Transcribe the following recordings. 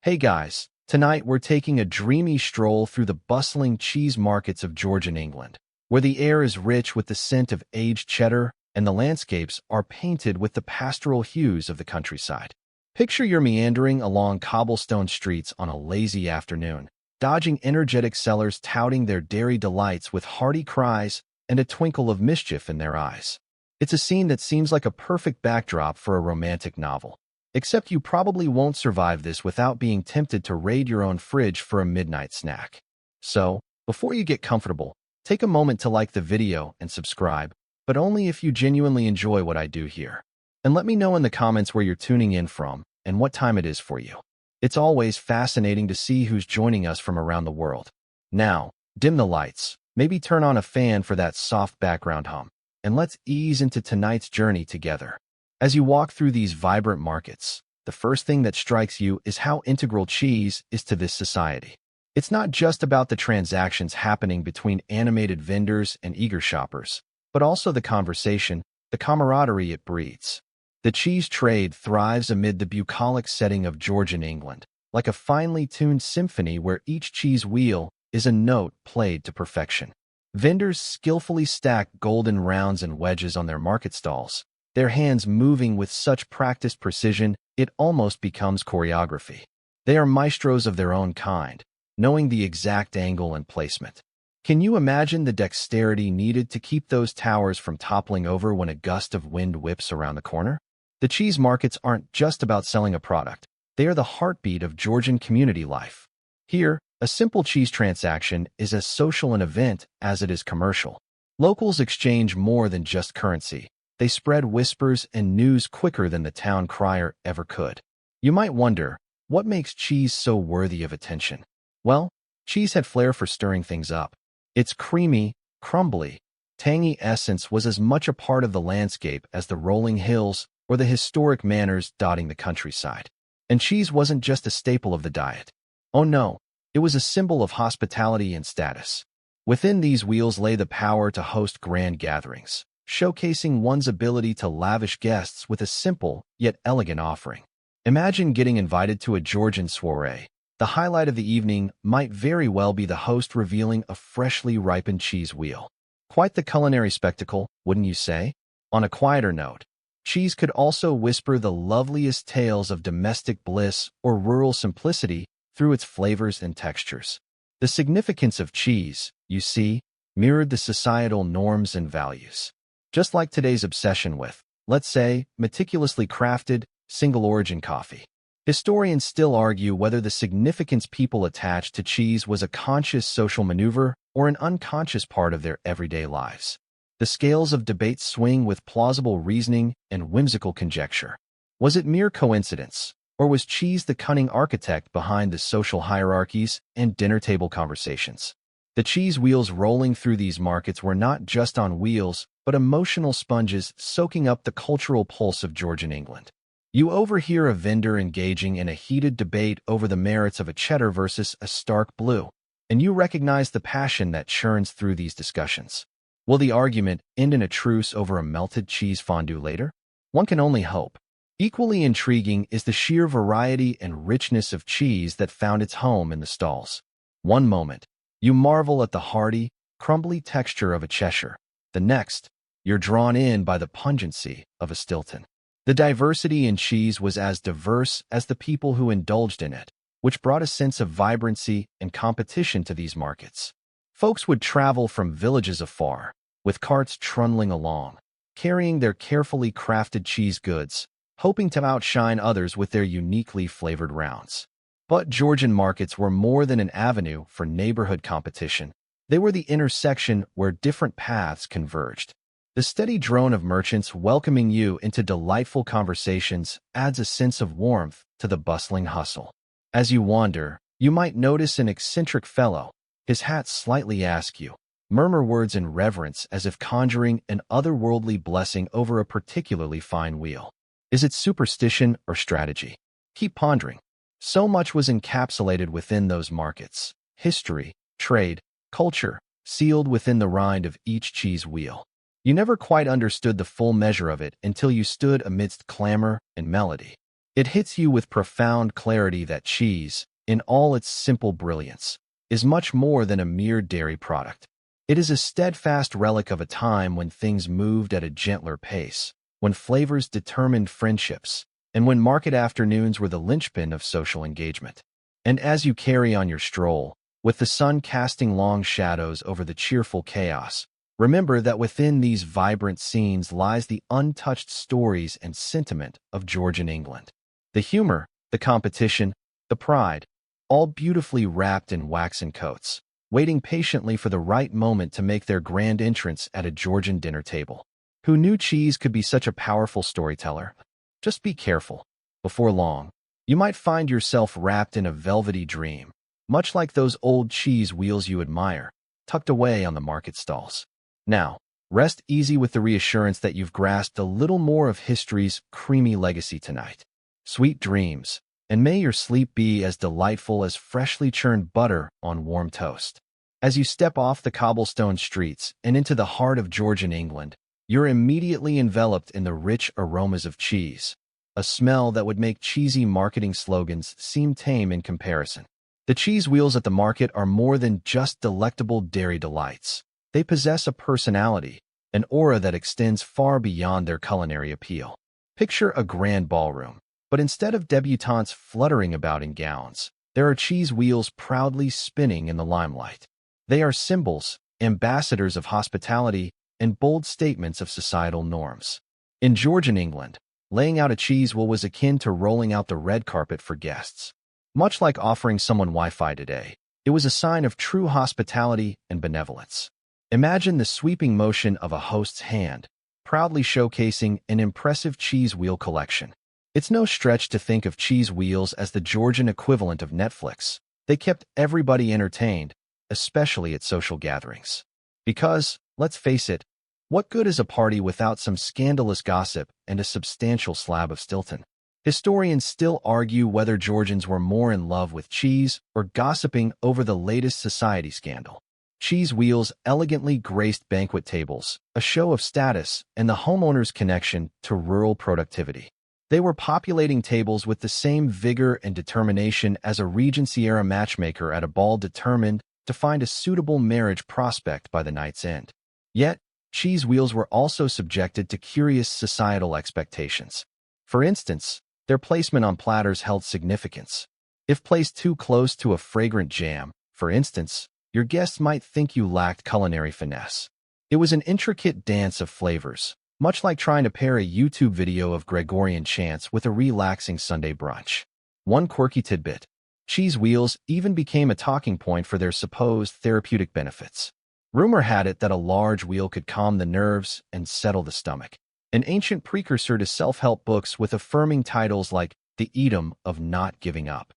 Hey guys, tonight we're taking a dreamy stroll through the bustling cheese markets of Georgian England, where the air is rich with the scent of aged cheddar and the landscapes are painted with the pastoral hues of the countryside. Picture you're meandering along cobblestone streets on a lazy afternoon, dodging energetic sellers touting their dairy delights with hearty cries and a twinkle of mischief in their eyes. It's a scene that seems like a perfect backdrop for a romantic novel. Except you probably won't survive this without being tempted to raid your own fridge for a midnight snack. So, before you get comfortable, take a moment to like the video and subscribe, but only if you genuinely enjoy what I do here. And let me know in the comments where you're tuning in from and what time it is for you. It's always fascinating to see who's joining us from around the world. Now, dim the lights, maybe turn on a fan for that soft background hum, and let's ease into tonight's journey together. As you walk through these vibrant markets, the first thing that strikes you is how integral cheese is to this society. It's not just about the transactions happening between animated vendors and eager shoppers, but also the conversation, the camaraderie it breeds. The cheese trade thrives amid the bucolic setting of Georgian England, like a finely tuned symphony where each cheese wheel is a note played to perfection. Vendors skillfully stack golden rounds and wedges on their market stalls, their hands moving with such practiced precision it almost becomes choreography. They are maestros of their own kind, knowing the exact angle and placement. Can you imagine the dexterity needed to keep those towers from toppling over when a gust of wind whips around the corner? The cheese markets aren't just about selling a product. They are the heartbeat of Georgian community life. Here, a simple cheese transaction is as social an event as it is commercial. Locals exchange more than just currency. They spread whispers and news quicker than the town crier ever could. You might wonder, what makes cheese so worthy of attention? Well, cheese had flair for stirring things up. Its creamy, crumbly, tangy essence was as much a part of the landscape as the rolling hills or the historic manors dotting the countryside. And cheese wasn't just a staple of the diet. Oh no, it was a symbol of hospitality and status. Within these wheels lay the power to host grand gatherings, showcasing one's ability to lavish guests with a simple yet elegant offering. Imagine getting invited to a Georgian soiree. The highlight of the evening might very well be the host revealing a freshly ripened cheese wheel. Quite the culinary spectacle, wouldn't you say? On a quieter note, cheese could also whisper the loveliest tales of domestic bliss or rural simplicity through its flavors and textures. The significance of cheese, you see, mirrored the societal norms and values. Just like today's obsession with, let's say, meticulously crafted, single-origin coffee. Historians still argue whether the significance people attached to cheese was a conscious social maneuver or an unconscious part of their everyday lives. The scales of debate swing with plausible reasoning and whimsical conjecture. Was it mere coincidence, or was cheese the cunning architect behind the social hierarchies and dinner-table conversations? The cheese wheels rolling through these markets were not just on wheels, but emotional sponges soaking up the cultural pulse of Georgian England. You overhear a vendor engaging in a heated debate over the merits of a cheddar versus a stark blue, and you recognize the passion that churns through these discussions. Will the argument end in a truce over a melted cheese fondue later? One can only hope. Equally intriguing is the sheer variety and richness of cheese that found its home in the stalls. One moment, you marvel at the hearty, crumbly texture of a Cheshire. The next, you're drawn in by the pungency of a Stilton. The diversity in cheese was as diverse as the people who indulged in it, which brought a sense of vibrancy and competition to these markets. Folks would travel from villages afar, with carts trundling along, carrying their carefully crafted cheese goods, hoping to outshine others with their uniquely flavored rounds. But Georgian markets were more than an avenue for neighborhood competition. They were the intersection where different paths converged. The steady drone of merchants welcoming you into delightful conversations adds a sense of warmth to the bustling hustle. As you wander, you might notice an eccentric fellow, his hat slightly askew, murmur words in reverence as if conjuring an otherworldly blessing over a particularly fine wheel. Is it superstition or strategy? Keep pondering. So much was encapsulated within those markets. History, trade, culture, sealed within the rind of each cheese wheel. You never quite understood the full measure of it until you stood amidst clamor and melody. It hits you with profound clarity that cheese, in all its simple brilliance, is much more than a mere dairy product. It is a steadfast relic of a time when things moved at a gentler pace, when flavors determined friendships, and when market afternoons were the linchpin of social engagement. And as you carry on your stroll, with the sun casting long shadows over the cheerful chaos, remember that within these vibrant scenes lies the untouched stories and sentiment of Georgian England. The humor, the competition, the pride, all beautifully wrapped in waxen coats, waiting patiently for the right moment to make their grand entrance at a Georgian dinner table. Who knew cheese could be such a powerful storyteller? Just be careful. Before long, you might find yourself wrapped in a velvety dream, much like those old cheese wheels you admire, tucked away on the market stalls. Now, rest easy with the reassurance that you've grasped a little more of history's creamy legacy tonight. Sweet dreams, and may your sleep be as delightful as freshly churned butter on warm toast. As you step off the cobblestone streets and into the heart of Georgian England, you're immediately enveloped in the rich aromas of cheese, a smell that would make cheesy marketing slogans seem tame in comparison. The cheese wheels at the market are more than just delectable dairy delights. They possess a personality, an aura that extends far beyond their culinary appeal. Picture a grand ballroom, but instead of debutantes fluttering about in gowns, there are cheese wheels proudly spinning in the limelight. They are symbols, ambassadors of hospitality, and bold statements of societal norms. In Georgian England, laying out a cheese wheel was akin to rolling out the red carpet for guests. Much like offering someone Wi-Fi today, it was a sign of true hospitality and benevolence. Imagine the sweeping motion of a host's hand, proudly showcasing an impressive cheese wheel collection. It's no stretch to think of cheese wheels as the Georgian equivalent of Netflix. They kept everybody entertained, especially at social gatherings. Because, let's face it, what good is a party without some scandalous gossip and a substantial slab of Stilton? Historians still argue whether Georgians were more in love with cheese or gossiping over the latest society scandal. Cheese wheels elegantly graced banquet tables, a show of status and the homeowner's connection to rural productivity. They were populating tables with the same vigor and determination as a Regency-era matchmaker at a ball determined to find a suitable marriage prospect by the night's end. Yet, cheese wheels were also subjected to curious societal expectations. For instance, their placement on platters held significance. If placed too close to a fragrant jam, for instance, your guests might think you lacked culinary finesse. It was an intricate dance of flavors, much like trying to pair a YouTube video of Gregorian chants with a relaxing Sunday brunch. One quirky tidbit: cheese wheels even became a talking point for their supposed therapeutic benefits. Rumor had it that a large wheel could calm the nerves and settle the stomach, an ancient precursor to self-help books with affirming titles like The Idiom of Not Giving Up.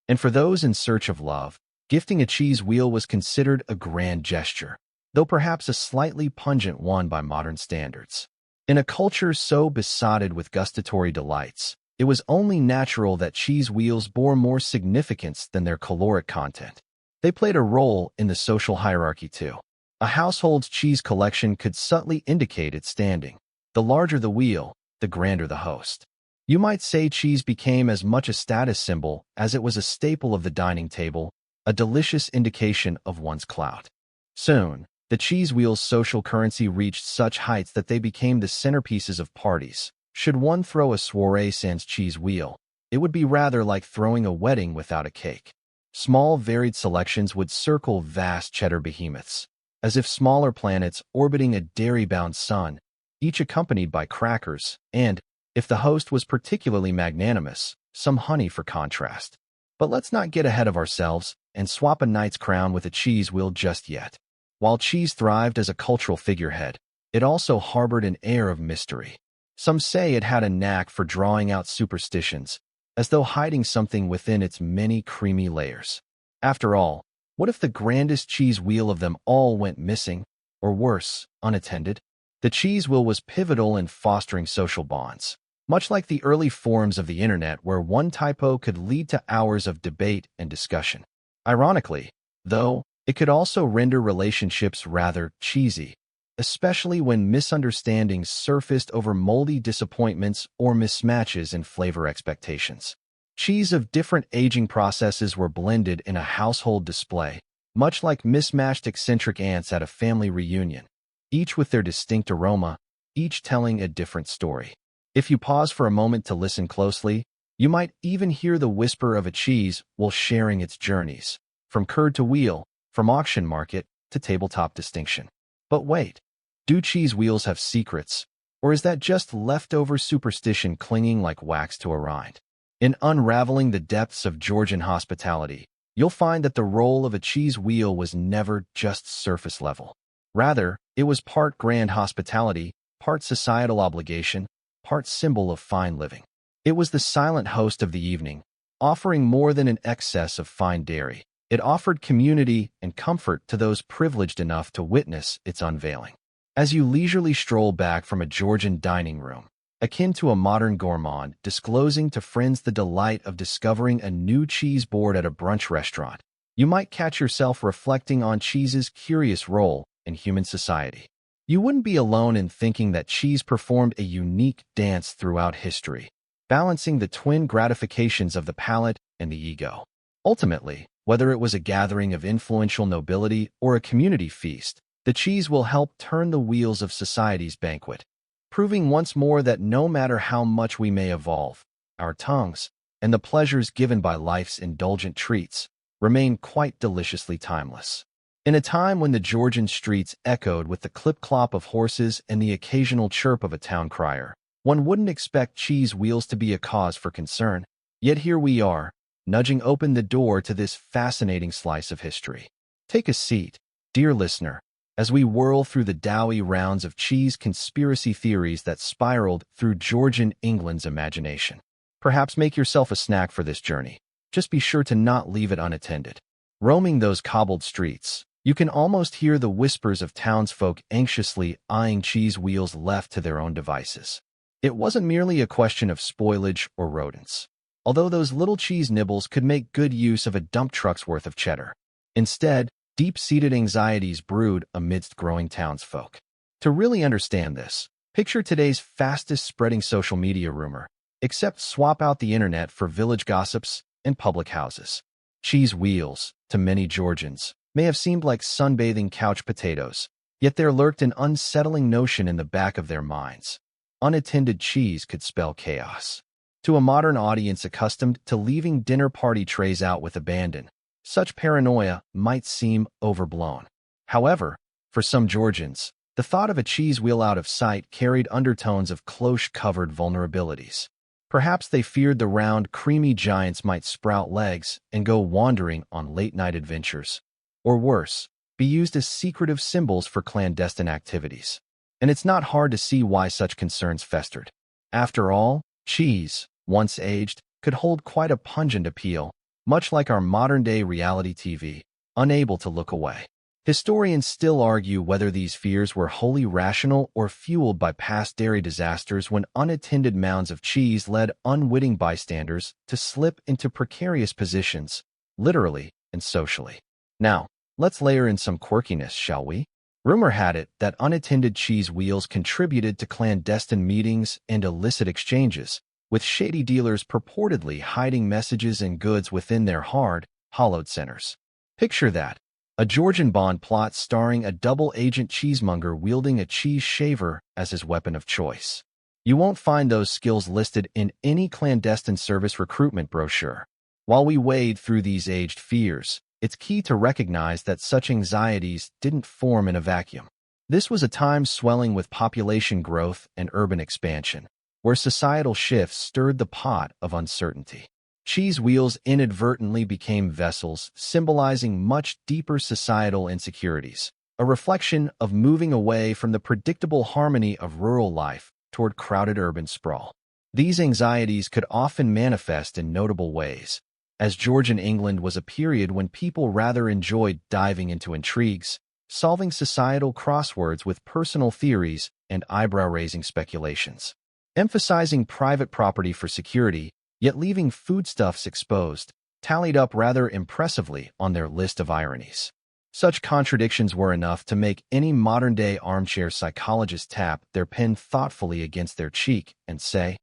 And for those in search of love, gifting a cheese wheel was considered a grand gesture, though perhaps a slightly pungent one by modern standards. In a culture so besotted with gustatory delights, it was only natural that cheese wheels bore more significance than their caloric content. They played a role in the social hierarchy too. A household's cheese collection could subtly indicate its standing. The larger the wheel, the grander the host. You might say cheese became as much a status symbol as it was a staple of the dining table, a delicious indication of one's clout. Soon, the cheese wheel's social currency reached such heights that they became the centerpieces of parties. Should one throw a soirée sans cheese wheel, it would be rather like throwing a wedding without a cake. Small, varied selections would circle vast cheddar behemoths, as if smaller planets orbiting a dairy-bound sun, each accompanied by crackers, and, if the host was particularly magnanimous, some honey for contrast. But let's not get ahead of ourselves and swap a knight's crown with a cheese wheel just yet. While cheese thrived as a cultural figurehead, it also harbored an air of mystery. Some say it had a knack for drawing out superstitions, as though hiding something within its many creamy layers. After all, what if the grandest cheese wheel of them all went missing, or worse, unattended? The cheese wheel was pivotal in fostering social bonds, much like the early forms of the internet where one typo could lead to hours of debate and discussion. Ironically, though, it could also render relationships rather cheesy, especially when misunderstandings surfaced over moldy disappointments or mismatches in flavor expectations. Cheese of different aging processes were blended in a household display, much like mismatched eccentric aunts at a family reunion, each with their distinct aroma, each telling a different story. If you pause for a moment to listen closely, you might even hear the whisper of a cheese while sharing its journeys, from curd to wheel, from auction market to tabletop distinction. But wait, do cheese wheels have secrets, or is that just leftover superstition clinging like wax to a rind? In unraveling the depths of Georgian hospitality, you'll find that the role of a cheese wheel was never just surface level. Rather, it was part grand hospitality, part societal obligation, part symbol of fine living. It was the silent host of the evening, offering more than an excess of fine dairy. It offered community and comfort to those privileged enough to witness its unveiling. As you leisurely stroll back from a Georgian dining room, akin to a modern gourmand disclosing to friends the delight of discovering a new cheese board at a brunch restaurant, you might catch yourself reflecting on cheese's curious role in human society. You wouldn't be alone in thinking that cheese performed a unique dance throughout history, balancing the twin gratifications of the palate and the ego. Ultimately, whether it was a gathering of influential nobility or a community feast, the cheese will help turn the wheels of society's banquet, proving once more that no matter how much we may evolve, our tongues, and the pleasures given by life's indulgent treats, remain quite deliciously timeless. In a time when the Georgian streets echoed with the clip-clop of horses and the occasional chirp of a town crier, one wouldn't expect cheese wheels to be a cause for concern. Yet here we are, nudging open the door to this fascinating slice of history. Take a seat, dear listener, as we whirl through the doughy rounds of cheese conspiracy theories that spiraled through Georgian England's imagination. Perhaps make yourself a snack for this journey. Just be sure to not leave it unattended. Roaming those cobbled streets, you can almost hear the whispers of townsfolk anxiously eyeing cheese wheels left to their own devices. It wasn't merely a question of spoilage or rodents, although those little cheese nibbles could make good use of a dump truck's worth of cheddar. Instead, deep-seated anxieties brewed amidst growing townsfolk. To really understand this, picture today's fastest-spreading social media rumor, except swap out the internet for village gossips and public houses. Cheese wheels, to many Georgians, may have seemed like sunbathing couch potatoes, yet there lurked an unsettling notion in the back of their minds. Unattended cheese could spell chaos. To a modern audience accustomed to leaving dinner party trays out with abandon, such paranoia might seem overblown. However, for some Georgians, the thought of a cheese wheel out of sight carried undertones of cloche-covered vulnerabilities. Perhaps they feared the round, creamy giants might sprout legs and go wandering on late-night adventures, or worse, be used as secretive symbols for clandestine activities. And it's not hard to see why such concerns festered. After all, cheese, once aged, could hold quite a pungent appeal, much like our modern-day reality TV, unable to look away. Historians still argue whether these fears were wholly rational or fueled by past dairy disasters when unattended mounds of cheese led unwitting bystanders to slip into precarious positions, literally and socially. Now, let's layer in some quirkiness, shall we? Rumor had it that unattended cheese wheels contributed to clandestine meetings and illicit exchanges, with shady dealers purportedly hiding messages and goods within their hard, hollowed centers. Picture that. A Georgian Bond plot starring a double-agent cheesemonger wielding a cheese shaver as his weapon of choice. You won't find those skills listed in any clandestine service recruitment brochure. While we wade through these aged fears, it's key to recognize that such anxieties didn't form in a vacuum. This was a time swelling with population growth and urban expansion, where societal shifts stirred the pot of uncertainty. Cheese wheels inadvertently became vessels symbolizing much deeper societal insecurities, a reflection of moving away from the predictable harmony of rural life toward crowded urban sprawl. These anxieties could often manifest in notable ways, as Georgian England was a period when people rather enjoyed diving into intrigues, solving societal crosswords with personal theories and eyebrow-raising speculations. Emphasizing private property for security, yet leaving foodstuffs exposed, tallied up rather impressively on their list of ironies. Such contradictions were enough to make any modern-day armchair psychologist tap their pen thoughtfully against their cheek and say,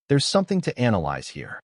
"There's something to analyze here."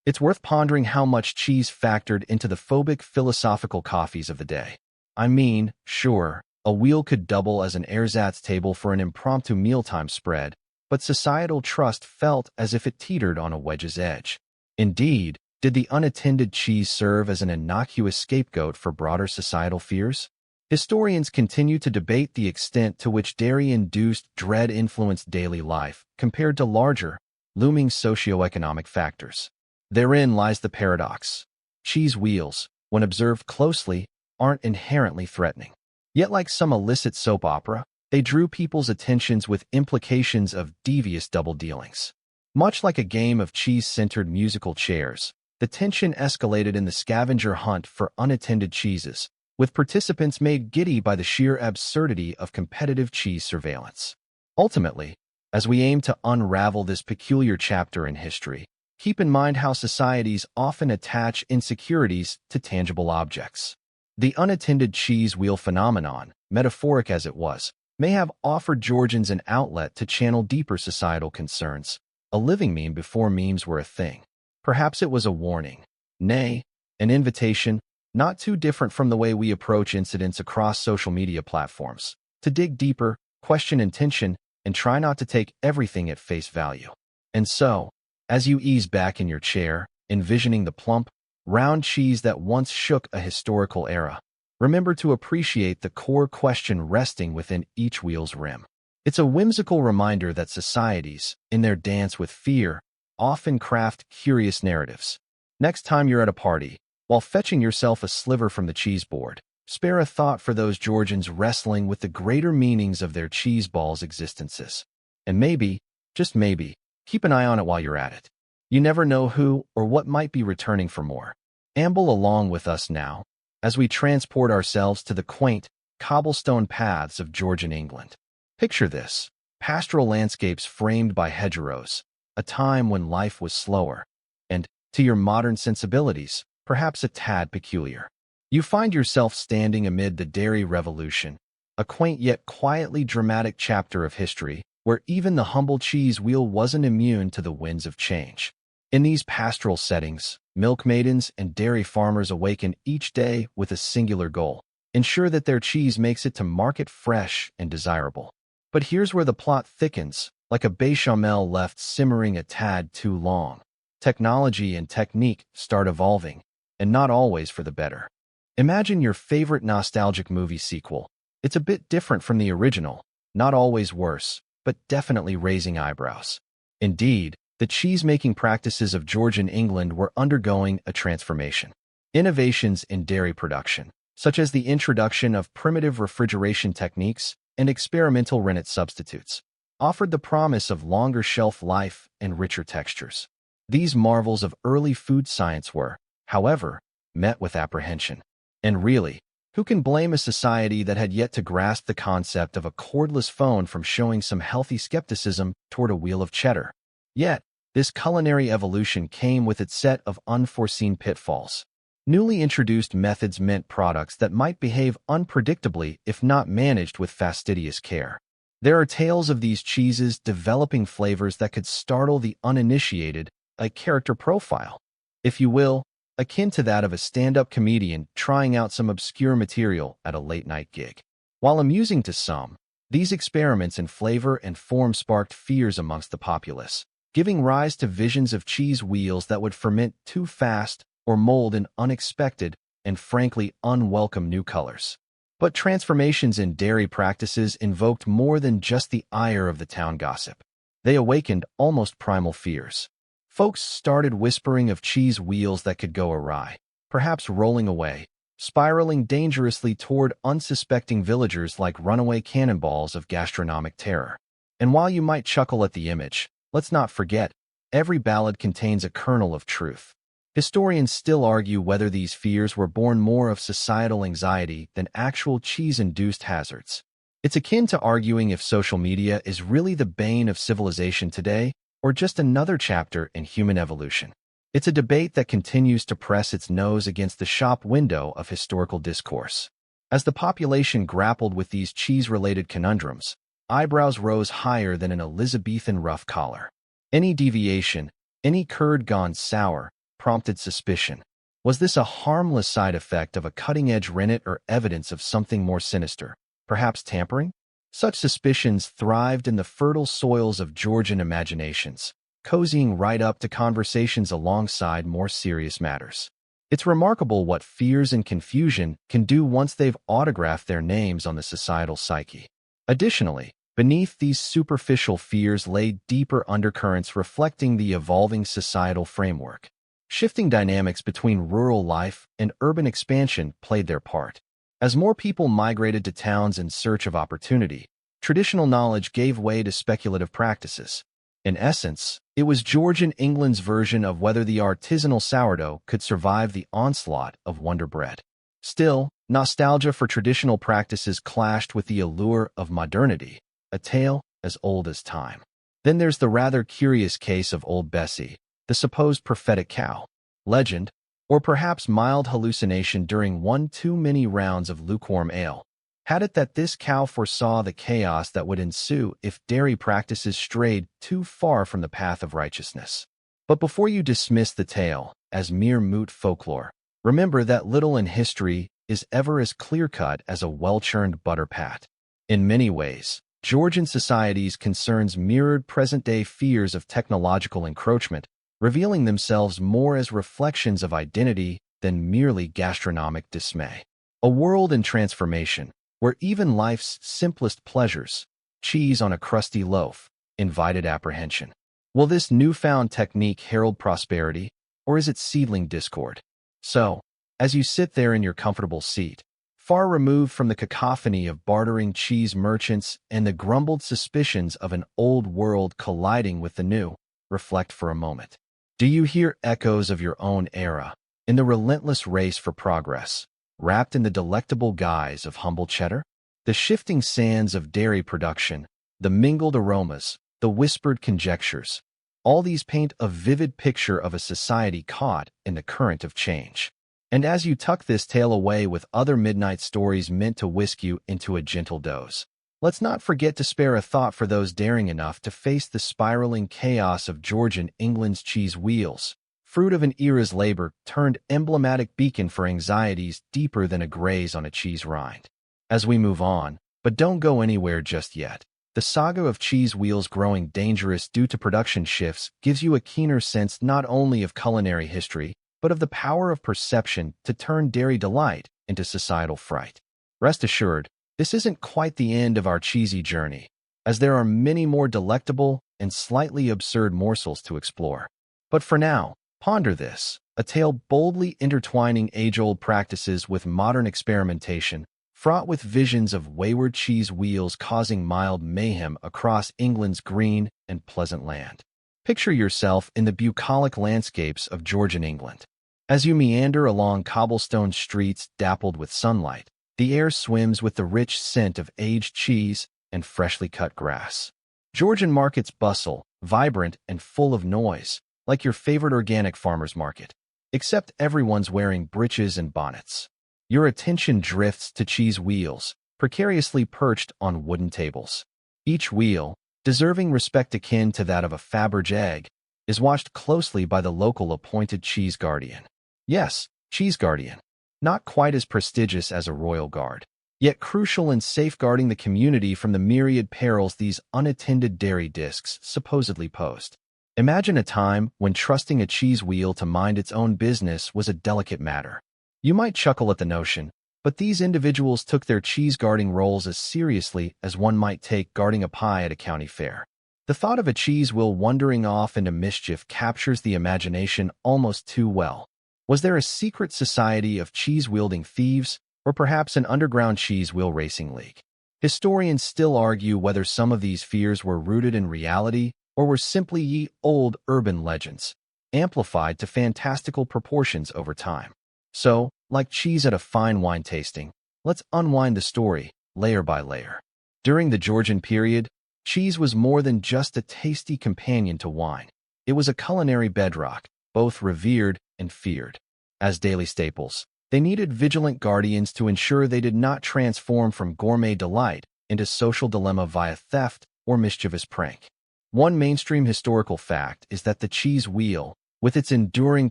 It's worth pondering how much cheese factored into the phobic philosophical coffees of the day. I mean, sure, a wheel could double as an ersatz table for an impromptu mealtime spread, but societal trust felt as if it teetered on a wedge's edge. Indeed, did the unattended cheese serve as an innocuous scapegoat for broader societal fears? Historians continue to debate the extent to which dairy-induced dread influenced daily life compared to larger, looming socioeconomic factors. Therein lies the paradox. Cheese wheels, when observed closely, aren't inherently threatening. Yet like some illicit soap opera, they drew people's attentions with implications of devious double dealings. Much like a game of cheese-centered musical chairs, the tension escalated in the scavenger hunt for unattended cheeses, with participants made giddy by the sheer absurdity of competitive cheese surveillance. Ultimately, as we aim to unravel this peculiar chapter in history, keep in mind how societies often attach insecurities to tangible objects. The unattended cheese wheel phenomenon, metaphoric as it was, may have offered Georgians an outlet to channel deeper societal concerns, a living meme before memes were a thing. Perhaps it was a warning, nay, an invitation, not too different from the way we approach incidents across social media platforms, to dig deeper, question intention, and try not to take everything at face value. And so, as you ease back in your chair, envisioning the plump, round cheese that once shook a historical era, remember to appreciate the core question resting within each wheel's rim. It's a whimsical reminder that societies, in their dance with fear, often craft curious narratives. Next time you're at a party, while fetching yourself a sliver from the cheese board, spare a thought for those Georgians wrestling with the greater meanings of their cheese balls' existences. And maybe, just maybe, keep an eye on it while you're at it. You never know who or what might be returning for more. Amble along with us now, as we transport ourselves to the quaint, cobblestone paths of Georgian England. Picture this: pastoral landscapes framed by hedgerows, a time when life was slower, and, to your modern sensibilities, perhaps a tad peculiar. You find yourself standing amid the dairy revolution, a quaint yet quietly dramatic chapter of history where even the humble cheese wheel wasn't immune to the winds of change. In these pastoral settings, milk maidens and dairy farmers awaken each day with a singular goal: ensure that their cheese makes it to market fresh and desirable. But here's where the plot thickens, like a bechamel left simmering a tad too long. Technology and technique start evolving, and not always for the better. Imagine your favorite nostalgic movie sequel. It's a bit different from the original, not always worse, but definitely raising eyebrows. Indeed, the cheese-making practices of Georgian England were undergoing a transformation. Innovations in dairy production, such as the introduction of primitive refrigeration techniques and experimental rennet substitutes, offered the promise of longer shelf life and richer textures. These marvels of early food science were, however, met with apprehension. And really, who can blame a society that had yet to grasp the concept of a cordless phone from showing some healthy skepticism toward a wheel of cheddar? Yet, this culinary evolution came with its set of unforeseen pitfalls. Newly introduced methods meant products that might behave unpredictably if not managed with fastidious care. There are tales of these cheeses developing flavors that could startle the uninitiated, a character profile, if you will, akin to that of a stand-up comedian trying out some obscure material at a late-night gig. While amusing to some, these experiments in flavor and form sparked fears amongst the populace, giving rise to visions of cheese wheels that would ferment too fast or mold in unexpected and frankly unwelcome new colors. But transformations in dairy practices invoked more than just the ire of the town gossip. They awakened almost primal fears. Folks started whispering of cheese wheels that could go awry, perhaps rolling away, spiraling dangerously toward unsuspecting villagers like runaway cannonballs of gastronomic terror. And while you might chuckle at the image, let's not forget, every ballad contains a kernel of truth. Historians still argue whether these fears were born more of societal anxiety than actual cheese-induced hazards. It's akin to arguing if social media is really the bane of civilization today, or just another chapter in human evolution. It's a debate that continues to press its nose against the shop window of historical discourse. As the population grappled with these cheese-related conundrums, eyebrows rose higher than an Elizabethan ruff collar. Any deviation, any curd gone sour, prompted suspicion. Was this a harmless side effect of a cutting-edge rennet or evidence of something more sinister, perhaps tampering? Such suspicions thrived in the fertile soils of Georgian imaginations, cozying right up to conversations alongside more serious matters. It's remarkable what fears and confusion can do once they've autographed their names on the societal psyche. Additionally, beneath these superficial fears lay deeper undercurrents reflecting the evolving societal framework. Shifting dynamics between rural life and urban expansion played their part. As more people migrated to towns in search of opportunity, traditional knowledge gave way to speculative practices. In essence, it was Georgian England's version of whether the artisanal sourdough could survive the onslaught of Wonder Bread. Still, nostalgia for traditional practices clashed with the allure of modernity, a tale as old as time. Then there's the rather curious case of Old Bessie, the supposed prophetic cow. Legend, or perhaps mild hallucination during one too many rounds of lukewarm ale, had it that this cow foresaw the chaos that would ensue if dairy practices strayed too far from the path of righteousness. But before you dismiss the tale as mere moot folklore, remember that little in history is ever as clear-cut as a well-churned butter pat. In many ways, Georgian society's concerns mirrored present-day fears of technological encroachment, revealing themselves more as reflections of identity than merely gastronomic dismay. A world in transformation, where even life's simplest pleasures, cheese on a crusty loaf, invited apprehension. Will this newfound technique herald prosperity, or is it seedling discord? So, as you sit there in your comfortable seat, far removed from the cacophony of bartering cheese merchants and the grumbled suspicions of an old world colliding with the new, reflect for a moment. Do you hear echoes of your own era, in the relentless race for progress, wrapped in the delectable guise of humble cheddar? The shifting sands of dairy production, the mingled aromas, the whispered conjectures, all these paint a vivid picture of a society caught in the current of change. And as you tuck this tale away with other midnight stories meant to whisk you into a gentle doze, let's not forget to spare a thought for those daring enough to face the spiraling chaos of Georgian England's cheese wheels, fruit of an era's labor turned emblematic beacon for anxieties deeper than a graze on a cheese rind. As we move on, but don't go anywhere just yet, the saga of cheese wheels growing dangerous due to production shifts gives you a keener sense not only of culinary history, but of the power of perception to turn dairy delight into societal fright. Rest assured, this isn't quite the end of our cheesy journey, as there are many more delectable and slightly absurd morsels to explore. But for now, ponder this, a tale boldly intertwining age-old practices with modern experimentation, fraught with visions of wayward cheese wheels causing mild mayhem across England's green and pleasant land. Picture yourself in the bucolic landscapes of Georgian England. As you meander along cobblestone streets dappled with sunlight, the air swims with the rich scent of aged cheese and freshly cut grass. Georgian markets bustle, vibrant and full of noise, like your favorite organic farmer's market. Except everyone's wearing breeches and bonnets. Your attention drifts to cheese wheels, precariously perched on wooden tables. Each wheel, deserving respect akin to that of a Faberge egg, is watched closely by the local appointed cheese guardian. Yes, cheese guardian. Not quite as prestigious as a royal guard, yet crucial in safeguarding the community from the myriad perils these unattended dairy discs supposedly posed. Imagine a time when trusting a cheese wheel to mind its own business was a delicate matter. You might chuckle at the notion, but these individuals took their cheese guarding roles as seriously as one might take guarding a pie at a county fair. The thought of a cheese wheel wandering off into mischief captures the imagination almost too well. Was there a secret society of cheese-wielding thieves, or perhaps an underground cheese wheel racing league? Historians still argue whether some of these fears were rooted in reality or were simply ye old urban legends, amplified to fantastical proportions over time. So, like cheese at a fine wine tasting, let's unwind the story, layer by layer. During the Georgian period, cheese was more than just a tasty companion to wine. It was a culinary bedrock, both revered and feared. As daily staples, They needed vigilant guardians to ensure they did not transform from gourmet delight into social dilemma via theft or mischievous prank. One mainstream historical fact is that the cheese wheel, with its enduring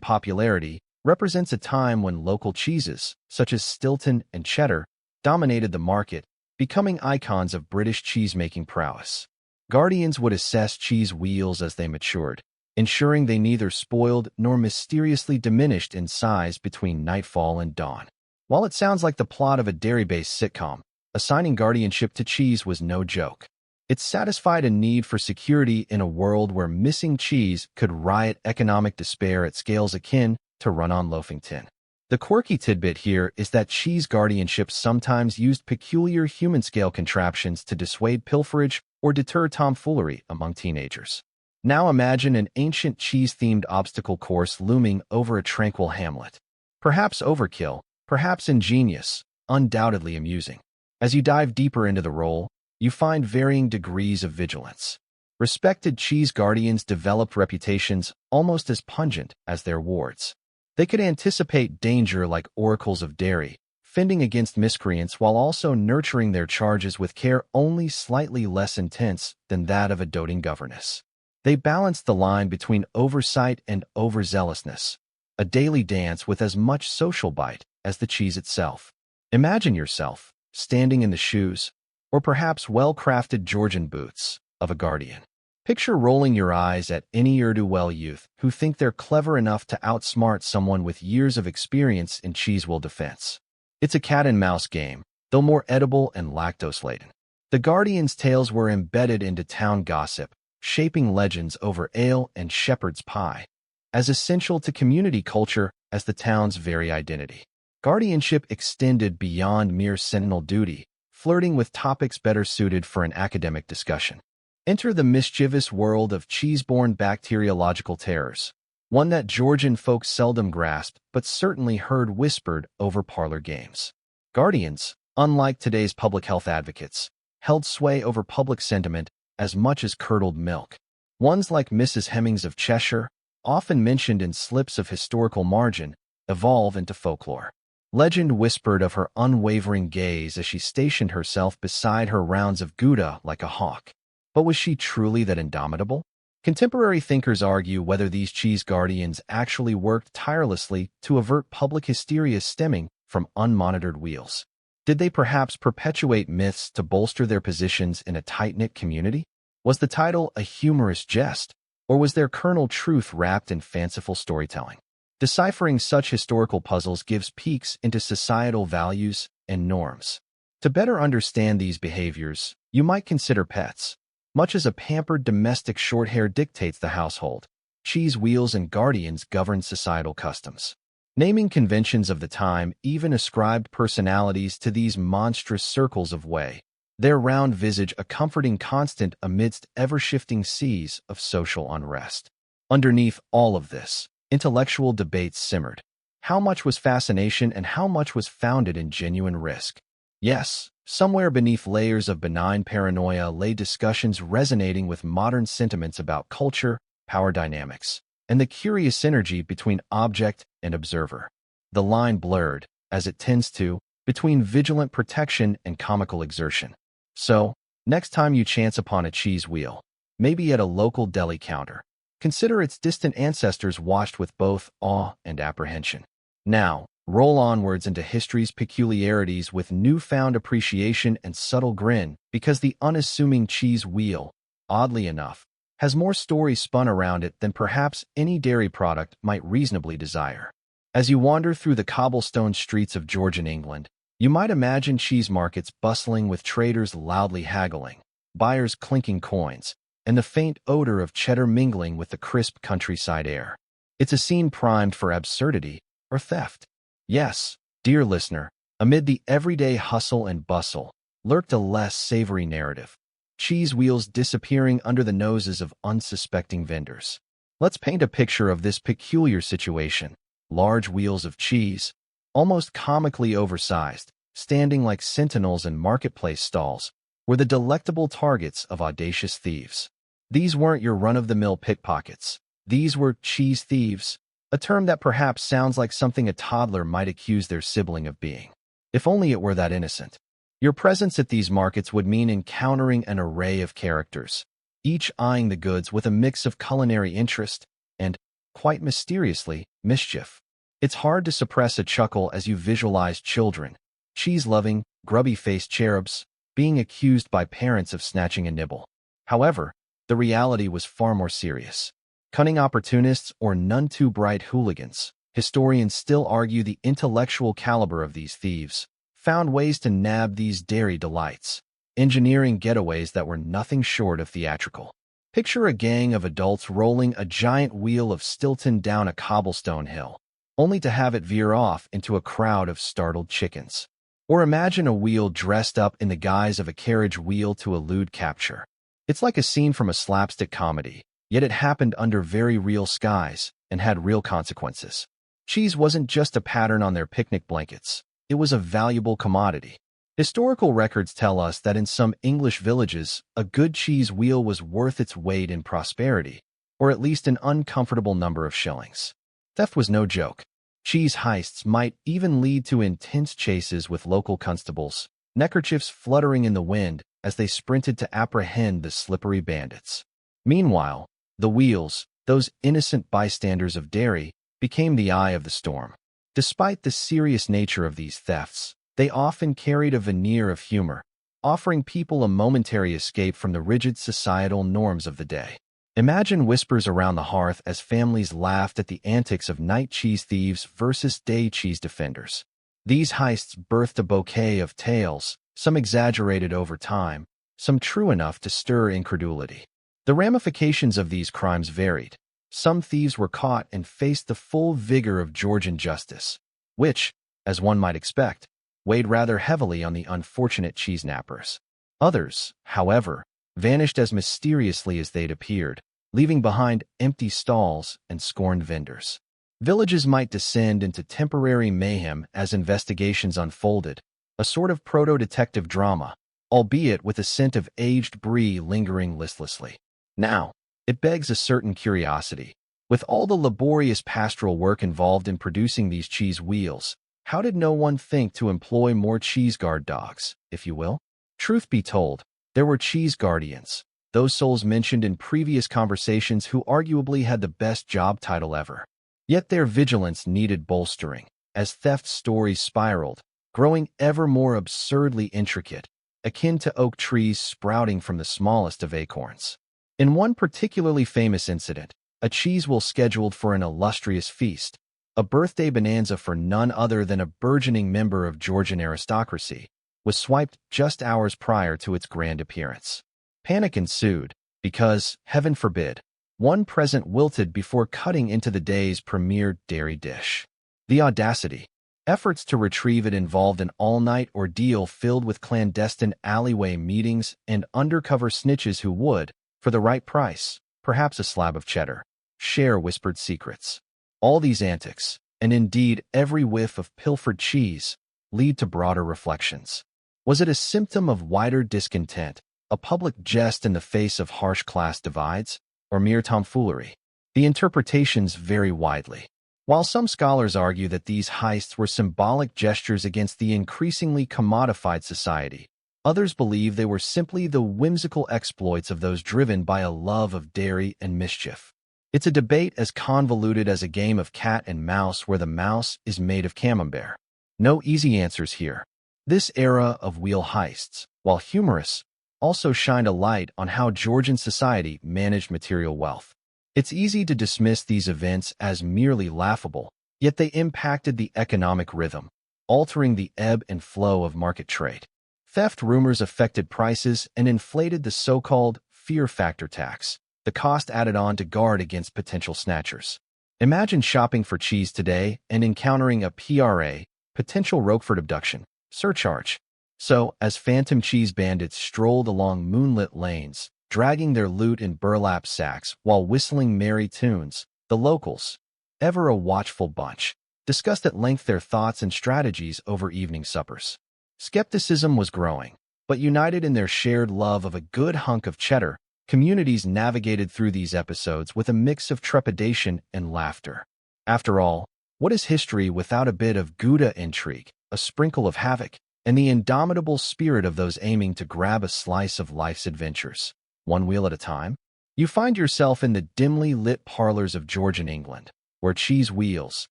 popularity, represents a time when local cheeses, such as Stilton and Cheddar, dominated the market, becoming icons of British cheese-making prowess. Guardians would assess cheese wheels as they matured, ensuring they neither spoiled nor mysteriously diminished in size between nightfall and dawn. While it sounds like the plot of a dairy-based sitcom, assigning guardianship to cheese was no joke. It satisfied a need for security in a world where missing cheese could riot economic despair at scales akin to run-on loafing tin. The quirky tidbit here is that cheese guardianships sometimes used peculiar human-scale contraptions to dissuade pilferage or deter tomfoolery among teenagers. Now imagine an ancient cheese-themed obstacle course looming over a tranquil hamlet. Perhaps overkill, perhaps ingenious, undoubtedly amusing. As you dive deeper into the role, you find varying degrees of vigilance. Respected cheese guardians developed reputations almost as pungent as their wards. They could anticipate danger like oracles of dairy, fending against miscreants while also nurturing their charges with care only slightly less intense than that of a doting governess. They balanced the line between oversight and overzealousness, a daily dance with as much social bite as the cheese itself. Imagine yourself standing in the shoes, or perhaps well-crafted Georgian boots, of a guardian. Picture rolling your eyes at any ne'er-do-well youth who think they're clever enough to outsmart someone with years of experience in cheese wheel defense. It's a cat-and-mouse game, though more edible and lactose-laden. The guardians' tales were embedded into town gossip, shaping legends over ale and shepherd's pie, as essential to community culture as the town's very identity. Guardianship extended beyond mere sentinel duty, flirting with topics better suited for an academic discussion. Enter the mischievous world of cheese-borne bacteriological terrors, one that Georgian folks seldom grasped but certainly heard whispered over parlor games. Guardians, unlike today's public health advocates, held sway over public sentiment as much as curdled milk. Ones like Mrs. Hemmings of Cheshire, often mentioned in slips of historical margin, evolve into folklore. Legend whispered of her unwavering gaze as she stationed herself beside her rounds of Gouda like a hawk. But was she truly that indomitable? Contemporary thinkers argue whether these cheese guardians actually worked tirelessly to avert public hysteria stemming from unmonitored wheels. Did they perhaps perpetuate myths to bolster their positions in a tight-knit community? Was the title a humorous jest, or was there kernel truth wrapped in fanciful storytelling? Deciphering such historical puzzles gives peeks into societal values and norms. To better understand these behaviors, you might consider pets. Much as a pampered domestic shorthair dictates the household, cheese wheels and guardians govern societal customs. Naming conventions of the time even ascribed personalities to these monstrous circles of whey, their round visage a comforting constant amidst ever-shifting seas of social unrest. Underneath all of this, intellectual debates simmered. How much was fascination and how much was founded in genuine risk? Yes, somewhere beneath layers of benign paranoia lay discussions resonating with modern sentiments about culture, power dynamics, and the curious synergy between object and observer. The line blurred, as it tends to, between vigilant protection and comical exertion. So, next time you chance upon a cheese wheel, maybe at a local deli counter, consider its distant ancestors watched with both awe and apprehension. Now, roll onwards into history's peculiarities with newfound appreciation and subtle grin, because the unassuming cheese wheel, oddly enough, has more stories spun around it than perhaps any dairy product might reasonably desire. As you wander through the cobblestone streets of Georgian England, you might imagine cheese markets bustling with traders loudly haggling, buyers clinking coins, and the faint odor of cheddar mingling with the crisp countryside air. It's a scene primed for absurdity or theft. Yes, dear listener, amid the everyday hustle and bustle, lurked a less savory narrative. Cheese wheels disappearing under the noses of unsuspecting vendors. Let's paint a picture of this peculiar situation. Large wheels of cheese, almost comically oversized, standing like sentinels in marketplace stalls, were the delectable targets of audacious thieves. These weren't your run-of-the-mill pickpockets. These were cheese thieves, a term that perhaps sounds like something a toddler might accuse their sibling of being. If only it were that innocent. Your presence at these markets would mean encountering an array of characters, each eyeing the goods with a mix of culinary interest and, quite mysteriously, mischief. It's hard to suppress a chuckle as you visualize children, cheese-loving, grubby-faced cherubs, being accused by parents of snatching a nibble. However, the reality was far more serious. Cunning opportunists or none-too-bright hooligans, historians still argue the intellectual caliber of these thieves, found ways to nab these dairy delights, engineering getaways that were nothing short of theatrical. Picture a gang of adults rolling a giant wheel of Stilton down a cobblestone hill, only to have it veer off into a crowd of startled chickens. Or imagine a wheel dressed up in the guise of a carriage wheel to elude capture. It's like a scene from a slapstick comedy, yet it happened under very real skies and had real consequences. Cheese wasn't just a pattern on their picnic blankets. It was a valuable commodity. Historical records tell us that in some English villages, a good cheese wheel was worth its weight in prosperity, or at least an uncomfortable number of shillings. Theft was no joke. Cheese heists might even lead to intense chases with local constables, neckerchiefs fluttering in the wind as they sprinted to apprehend the slippery bandits. Meanwhile, the wheels, those innocent bystanders of dairy, became the eye of the storm. Despite the serious nature of these thefts, they often carried a veneer of humor, offering people a momentary escape from the rigid societal norms of the day. Imagine whispers around the hearth as families laughed at the antics of night cheese thieves versus day cheese defenders. These heists birthed a bouquet of tales, some exaggerated over time, some true enough to stir incredulity. The ramifications of these crimes varied. Some thieves were caught and faced the full vigor of Georgian justice, which, as one might expect, weighed rather heavily on the unfortunate cheese nappers. Others, however, vanished as mysteriously as they'd appeared, leaving behind empty stalls and scorned vendors. Villages might descend into temporary mayhem as investigations unfolded, a sort of proto-detective drama, albeit with a scent of aged brie lingering listlessly. Now, it begs a certain curiosity. With all the laborious pastoral work involved in producing these cheese wheels, how did no one think to employ more cheese guard dogs, if you will? Truth be told, there were cheese guardians, those souls mentioned in previous conversations who arguably had the best job title ever. Yet their vigilance needed bolstering, as theft stories spiraled, growing ever more absurdly intricate, akin to oak trees sprouting from the smallest of acorns. In one particularly famous incident, a cheese wheel scheduled for an illustrious feast, a birthday bonanza for none other than a burgeoning member of Georgian aristocracy, was swiped just hours prior to its grand appearance. Panic ensued because, heaven forbid, one present wilted before cutting into the day's premier dairy dish. The audacity. Efforts to retrieve it involved an all-night ordeal filled with clandestine alleyway meetings and undercover snitches who would, for the right price, perhaps a slab of cheddar, share whispered secrets. All these antics, and indeed every whiff of pilfered cheese, lead to broader reflections. Was it a symptom of wider discontent, a public jest in the face of harsh class divides, or mere tomfoolery? The interpretations vary widely. While some scholars argue that these heists were symbolic gestures against the increasingly commodified society, others believe they were simply the whimsical exploits of those driven by a love of dairy and mischief. It's a debate as convoluted as a game of cat and mouse where the mouse is made of camembert. No easy answers here. This era of wheel heists, while humorous, also shined a light on how Georgian society managed material wealth. It's easy to dismiss these events as merely laughable, yet they impacted the economic rhythm, altering the ebb and flow of market trade. Theft rumors affected prices and inflated the so-called fear factor tax, the cost added on to guard against potential snatchers. Imagine shopping for cheese today and encountering a PRA, potential Roquefort abduction, surcharge. So, as phantom cheese bandits strolled along moonlit lanes, dragging their loot in burlap sacks while whistling merry tunes, the locals, ever a watchful bunch, discussed at length their thoughts and strategies over evening suppers. Skepticism was growing, but united in their shared love of a good hunk of cheddar, communities navigated through these episodes with a mix of trepidation and laughter. After all, what is history without a bit of Gouda intrigue, a sprinkle of havoc, and the indomitable spirit of those aiming to grab a slice of life's adventures, one wheel at a time? You find yourself in the dimly lit parlors of Georgian England, where cheese wheels,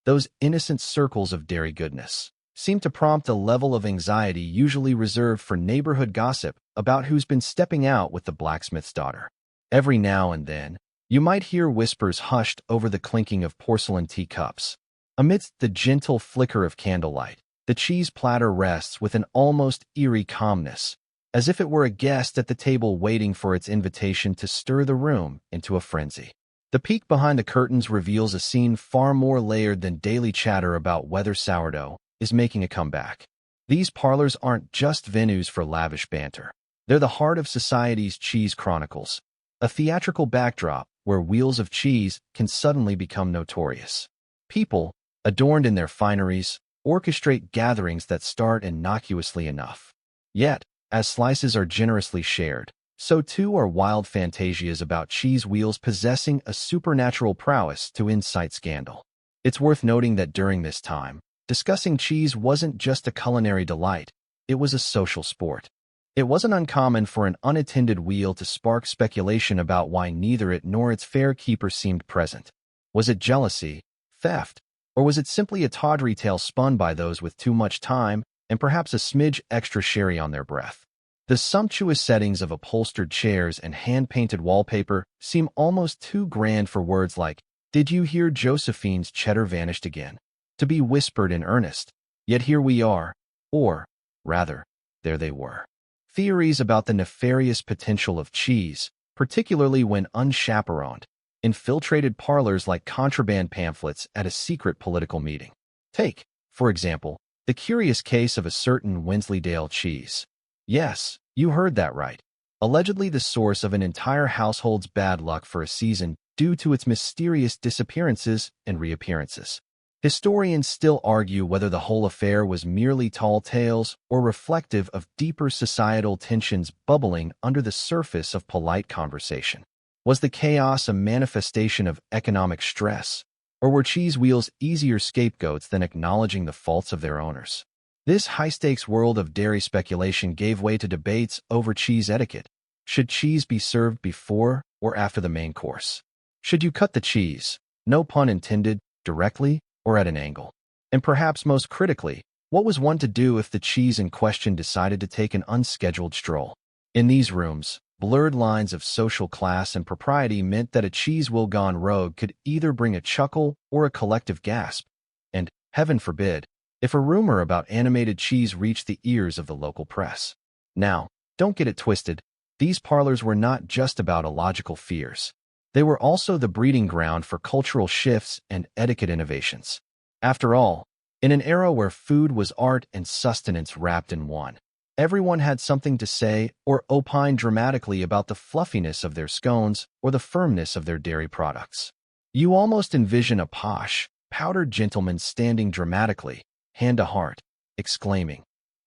those innocent circles of dairy goodness, seem to prompt a level of anxiety usually reserved for neighborhood gossip about who's been stepping out with the blacksmith's daughter. Every now and then, you might hear whispers hushed over the clinking of porcelain teacups. Amidst the gentle flicker of candlelight, the cheese platter rests with an almost eerie calmness, as if it were a guest at the table waiting for its invitation to stir the room into a frenzy. The peek behind the curtains reveals a scene far more layered than daily chatter about whether sourdough is making a comeback. These parlors aren't just venues for lavish banter. They're the heart of society's cheese chronicles, a theatrical backdrop where wheels of cheese can suddenly become notorious. People, adorned in their fineries, orchestrate gatherings that start innocuously enough. Yet, as slices are generously shared, so too are wild fantasias about cheese wheels possessing a supernatural prowess to incite scandal. It's worth noting that during this time, discussing cheese wasn't just a culinary delight, it was a social sport. It wasn't uncommon for an unattended wheel to spark speculation about why neither it nor its fair keeper seemed present. Was it jealousy, theft, or was it simply a tawdry tale spun by those with too much time and perhaps a smidge extra sherry on their breath? The sumptuous settings of upholstered chairs and hand-painted wallpaper seem almost too grand for words like, "Did you hear Josephine's cheddar vanished again?" to be whispered in earnest. Yet here we are, or, rather, there they were. Theories about the nefarious potential of cheese, particularly when unchaperoned, infiltrated parlors like contraband pamphlets at a secret political meeting. Take, for example, the curious case of a certain Wensleydale cheese. Yes, you heard that right. Allegedly the source of an entire household's bad luck for a season due to its mysterious disappearances and reappearances. Historians still argue whether the whole affair was merely tall tales or reflective of deeper societal tensions bubbling under the surface of polite conversation. Was the chaos a manifestation of economic stress, or were cheese wheels easier scapegoats than acknowledging the faults of their owners? This high-stakes world of dairy speculation gave way to debates over cheese etiquette. Should cheese be served before or after the main course? Should you cut the cheese, no pun intended, directly or at an angle? And perhaps most critically, what was one to do if the cheese in question decided to take an unscheduled stroll? In these rooms, blurred lines of social class and propriety meant that a cheese wheel gone rogue could either bring a chuckle or a collective gasp. And, heaven forbid, if a rumor about animated cheese reached the ears of the local press. Now, don't get it twisted, these parlors were not just about illogical fears. They were also the breeding ground for cultural shifts and etiquette innovations. After all, in an era where food was art and sustenance wrapped in one, everyone had something to say or opine dramatically about the fluffiness of their scones or the firmness of their dairy products. You almost envision a posh, powdered gentleman standing dramatically, hand to heart, exclaiming,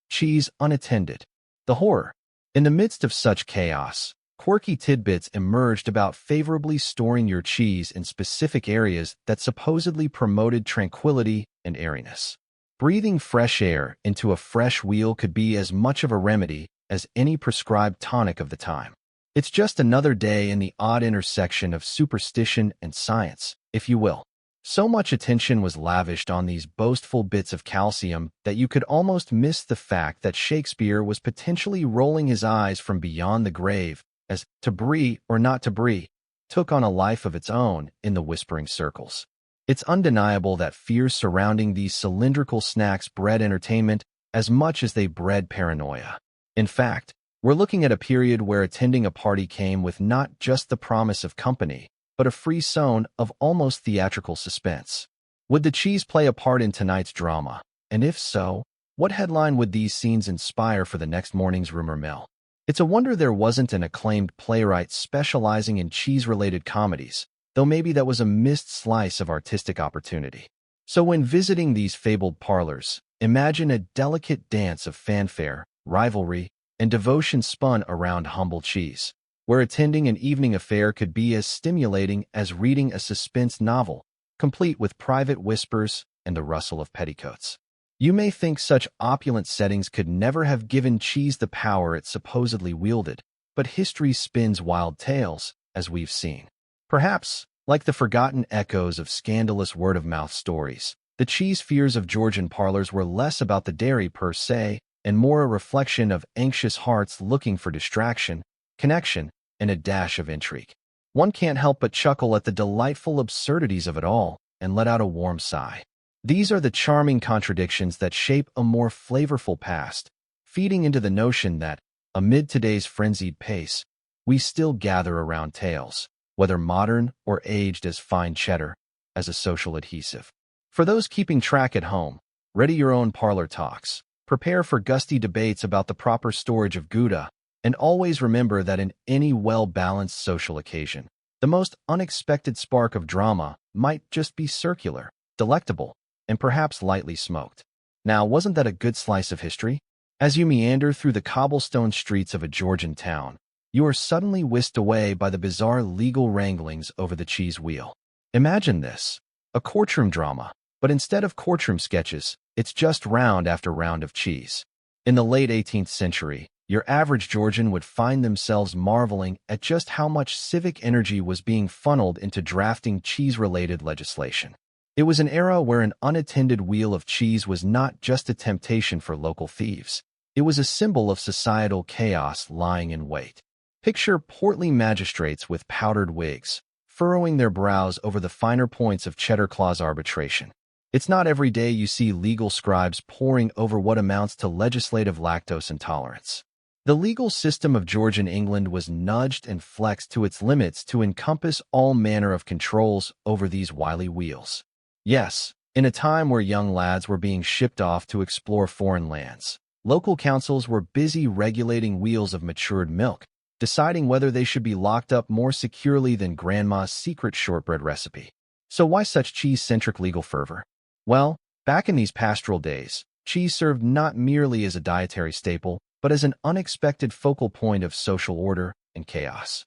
"Cheese unattended." The horror. In the midst of such chaos, quirky tidbits emerged about favorably storing your cheese in specific areas that supposedly promoted tranquility and airiness. Breathing fresh air into a fresh wheel could be as much of a remedy as any prescribed tonic of the time. It's just another day in the odd intersection of superstition and science, if you will. So much attention was lavished on these boastful bits of calcium that you could almost miss the fact that Shakespeare was potentially rolling his eyes from beyond the grave as to brie or not to brie took on a life of its own in the whispering circles. It's undeniable that fears surrounding these cylindrical snacks bred entertainment as much as they bred paranoia. In fact, we're looking at a period where attending a party came with not just the promise of company, but a frisson of almost theatrical suspense. Would the cheese play a part in tonight's drama? And if so, what headline would these scenes inspire for the next morning's rumor mill? It's a wonder there wasn't an acclaimed playwright specializing in cheese-related comedies, though maybe that was a missed slice of artistic opportunity. So when visiting these fabled parlors, imagine a delicate dance of fanfare, rivalry, and devotion spun around humble cheese, where attending an evening affair could be as stimulating as reading a suspense novel, complete with private whispers and the rustle of petticoats. You may think such opulent settings could never have given cheese the power it supposedly wielded, but history spins wild tales, as we've seen. Perhaps, like the forgotten echoes of scandalous word-of-mouth stories, the cheese fears of Georgian parlors were less about the dairy per se and more a reflection of anxious hearts looking for distraction, connection, and a dash of intrigue. One can't help but chuckle at the delightful absurdities of it all and let out a warm sigh. These are the charming contradictions that shape a more flavorful past, feeding into the notion that, amid today's frenzied pace, we still gather around tales, whether modern or aged as fine cheddar, as a social adhesive. For those keeping track at home, ready your own parlor talks. Prepare for gusty debates about the proper storage of Gouda, and always remember that in any well-balanced social occasion, the most unexpected spark of drama might just be circular, delectable, and perhaps lightly smoked. Now, wasn't that a good slice of history? As you meander through the cobblestone streets of a Georgian town, you are suddenly whisked away by the bizarre legal wranglings over the cheese wheel. Imagine this, a courtroom drama, but instead of courtroom sketches, it's just round after round of cheese. In the late 18th century, your average Georgian would find themselves marveling at just how much civic energy was being funneled into drafting cheese-related legislation. It was an era where an unattended wheel of cheese was not just a temptation for local thieves. It was a symbol of societal chaos lying in wait. Picture portly magistrates with powdered wigs, furrowing their brows over the finer points of cheddar clause arbitration. It's not every day you see legal scribes poring over what amounts to legislative lactose intolerance. The legal system of Georgian England was nudged and flexed to its limits to encompass all manner of controls over these wily wheels. Yes, in a time where young lads were being shipped off to explore foreign lands, local councils were busy regulating wheels of matured milk, deciding whether they should be locked up more securely than Grandma's secret shortbread recipe. So why such cheese-centric legal fervor? Well, back in these pastoral days, cheese served not merely as a dietary staple, but as an unexpected focal point of social order and chaos.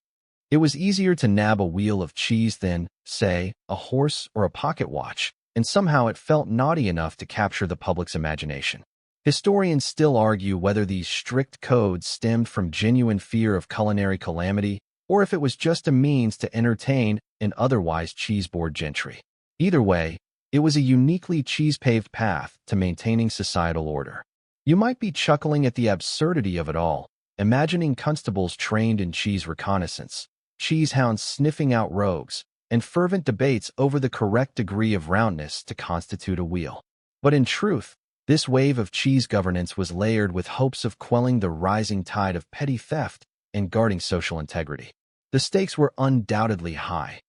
It was easier to nab a wheel of cheese than, say, a horse or a pocket watch, and somehow it felt naughty enough to capture the public's imagination. Historians still argue whether these strict codes stemmed from genuine fear of culinary calamity or if it was just a means to entertain an otherwise cheese-bored gentry. Either way, it was a uniquely cheese-paved path to maintaining societal order. You might be chuckling at the absurdity of it all, imagining constables trained in cheese reconnaissance, cheese hounds sniffing out rogues, and fervent debates over the correct degree of roundness to constitute a wheel. But in truth, this wave of cheese governance was layered with hopes of quelling the rising tide of petty theft and guarding social integrity. The stakes were undoubtedly high,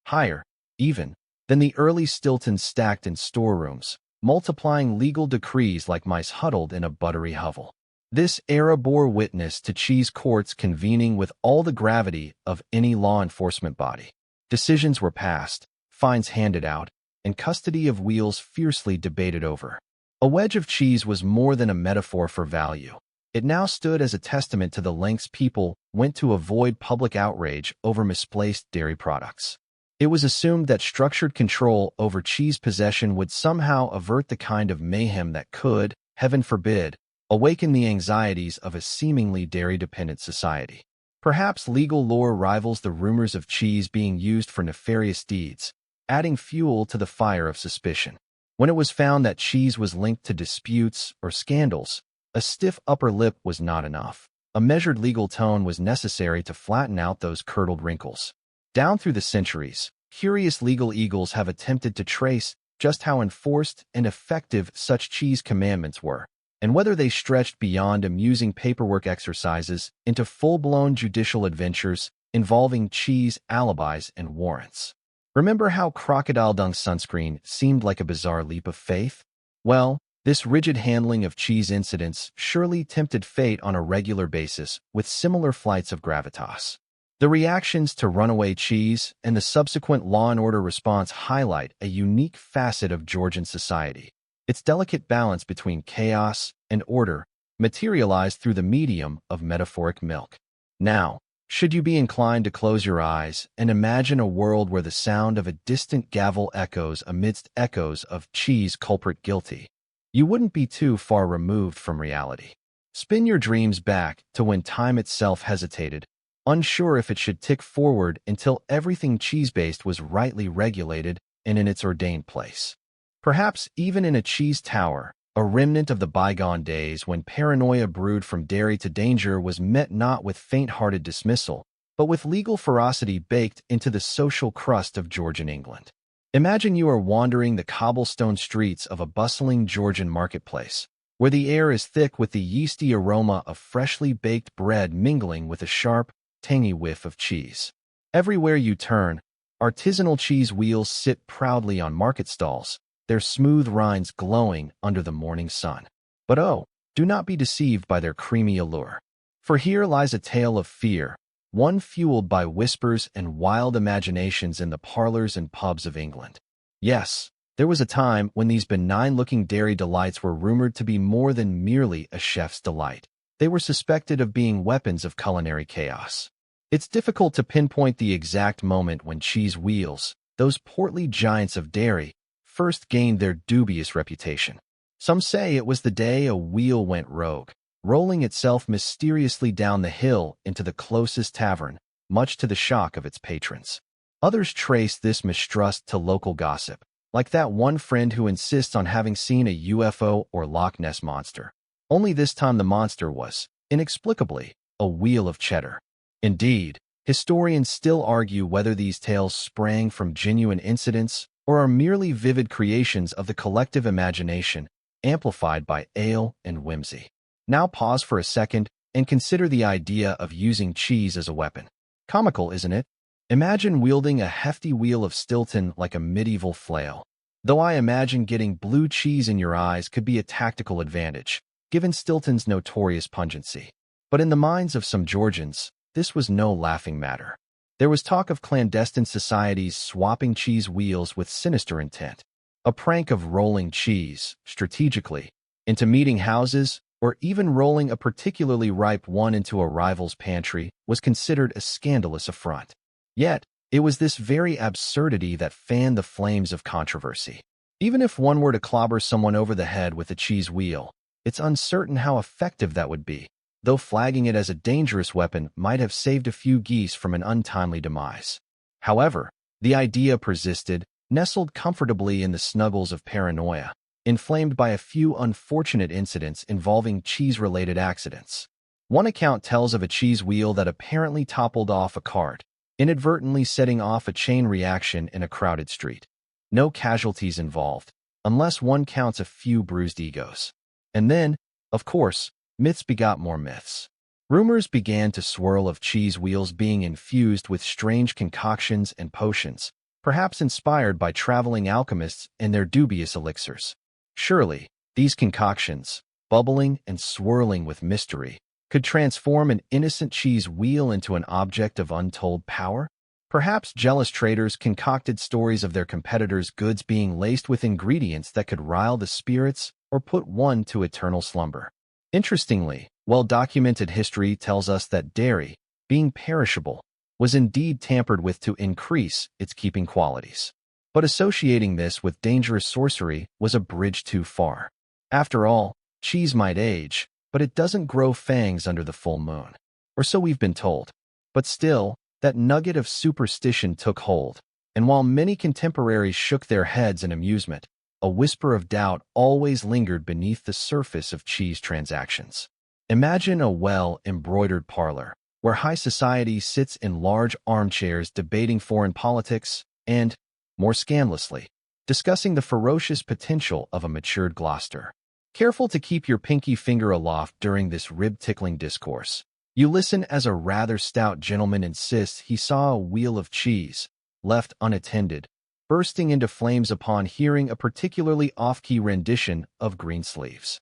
higher, even, than the early Stiltons stacked in storerooms, multiplying legal decrees like mice huddled in a buttery hovel. This era bore witness to cheese courts convening with all the gravity of any law enforcement body. Decisions were passed, fines handed out, and custody of wheels fiercely debated over. A wedge of cheese was more than a metaphor for value. It now stood as a testament to the lengths people went to avoid public outrage over misplaced dairy products. It was assumed that structured control over cheese possession would somehow avert the kind of mayhem that could, heaven forbid, awaken the anxieties of a seemingly dairy-dependent society. Perhaps legal lore rivals the rumors of cheese being used for nefarious deeds, adding fuel to the fire of suspicion. When it was found that cheese was linked to disputes or scandals, a stiff upper lip was not enough. A measured legal tone was necessary to flatten out those curdled wrinkles. Down through the centuries, curious legal eagles have attempted to trace just how enforced and effective such cheese commandments were, and whether they stretched beyond amusing paperwork exercises into full-blown judicial adventures involving cheese alibis and warrants. Remember how crocodile dung sunscreen seemed like a bizarre leap of faith? Well, this rigid handling of cheese incidents surely tempted fate on a regular basis with similar flights of gravitas. The reactions to runaway cheese and the subsequent law and order response highlight a unique facet of Georgian society. Its delicate balance between chaos and order materialized through the medium of metaphoric milk. Now, Should you be inclined to close your eyes and imagine a world where the sound of a distant gavel echoes amidst echoes of cheese culprit guilty, you wouldn't be too far removed from reality. Spin your dreams back to when time itself hesitated, unsure if it should tick forward until everything cheese-based was rightly regulated and in its ordained place. Perhaps even in a cheese tower, a remnant of the bygone days when paranoia brewed from dairy to danger was met not with faint-hearted dismissal, but with legal ferocity baked into the social crust of Georgian England. Imagine you are wandering the cobblestone streets of a bustling Georgian marketplace, where the air is thick with the yeasty aroma of freshly baked bread mingling with a sharp, tangy whiff of cheese. Everywhere you turn, artisanal cheese wheels sit proudly on market stalls, their smooth rinds glowing under the morning sun. But oh, do not be deceived by their creamy allure. For here lies a tale of fear, one fueled by whispers and wild imaginations in the parlors and pubs of England. Yes, there was a time when these benign-looking dairy delights were rumored to be more than merely a chef's delight. They were suspected of being weapons of culinary chaos. It's difficult to pinpoint the exact moment when cheese wheels, those portly giants of dairy, first gained their dubious reputation. Some say it was the day a wheel went rogue, rolling itself mysteriously down the hill into the closest tavern, much to the shock of its patrons. Others trace this mistrust to local gossip, like that one friend who insists on having seen a UFO or Loch Ness monster. Only this time the monster was, inexplicably, a wheel of cheddar. Indeed, historians still argue whether these tales sprang from genuine incidents or are merely vivid creations of the collective imagination, amplified by ale and whimsy. Now pause for a second and consider the idea of using cheese as a weapon. Comical, isn't it? Imagine wielding a hefty wheel of Stilton like a medieval flail. Though I imagine getting blue cheese in your eyes could be a tactical advantage, given Stilton's notorious pungency. But in the minds of some Georgians, this was no laughing matter. There was talk of clandestine societies swapping cheese wheels with sinister intent. A prank of rolling cheese, strategically, into meeting houses, or even rolling a particularly ripe one into a rival's pantry, was considered a scandalous affront. Yet, it was this very absurdity that fanned the flames of controversy. Even if one were to clobber someone over the head with a cheese wheel, it's uncertain how effective that would be, though flagging it as a dangerous weapon might have saved a few geese from an untimely demise. However, the idea persisted, nestled comfortably in the snuggles of paranoia, inflamed by a few unfortunate incidents involving cheese-related accidents. One account tells of a cheese wheel that apparently toppled off a cart, inadvertently setting off a chain reaction in a crowded street. No casualties involved, unless one counts a few bruised egos. And then, of course, myths begot more myths. Rumors began to swirl of cheese wheels being infused with strange concoctions and potions, perhaps inspired by traveling alchemists and their dubious elixirs. Surely, these concoctions, bubbling and swirling with mystery, could transform an innocent cheese wheel into an object of untold power? Perhaps jealous traders concocted stories of their competitors' goods being laced with ingredients that could rile the spirits or put one to eternal slumber. Interestingly, well-documented history tells us that dairy, being perishable, was indeed tampered with to increase its keeping qualities. But associating this with dangerous sorcery was a bridge too far. After all, cheese might age, but it doesn't grow fangs under the full moon. Or so we've been told. But still, that nugget of superstition took hold, and while many contemporaries shook their heads in amusement, a whisper of doubt always lingered beneath the surface of cheese transactions. Imagine a well-embroidered parlor, where high society sits in large armchairs debating foreign politics and, more scandalously, discussing the ferocious potential of a matured Gloucester. Careful to keep your pinky finger aloft during this rib-tickling discourse. You listen as a rather stout gentleman insists he saw a wheel of cheese, left unattended, bursting into flames upon hearing a particularly off-key rendition of Greensleeves.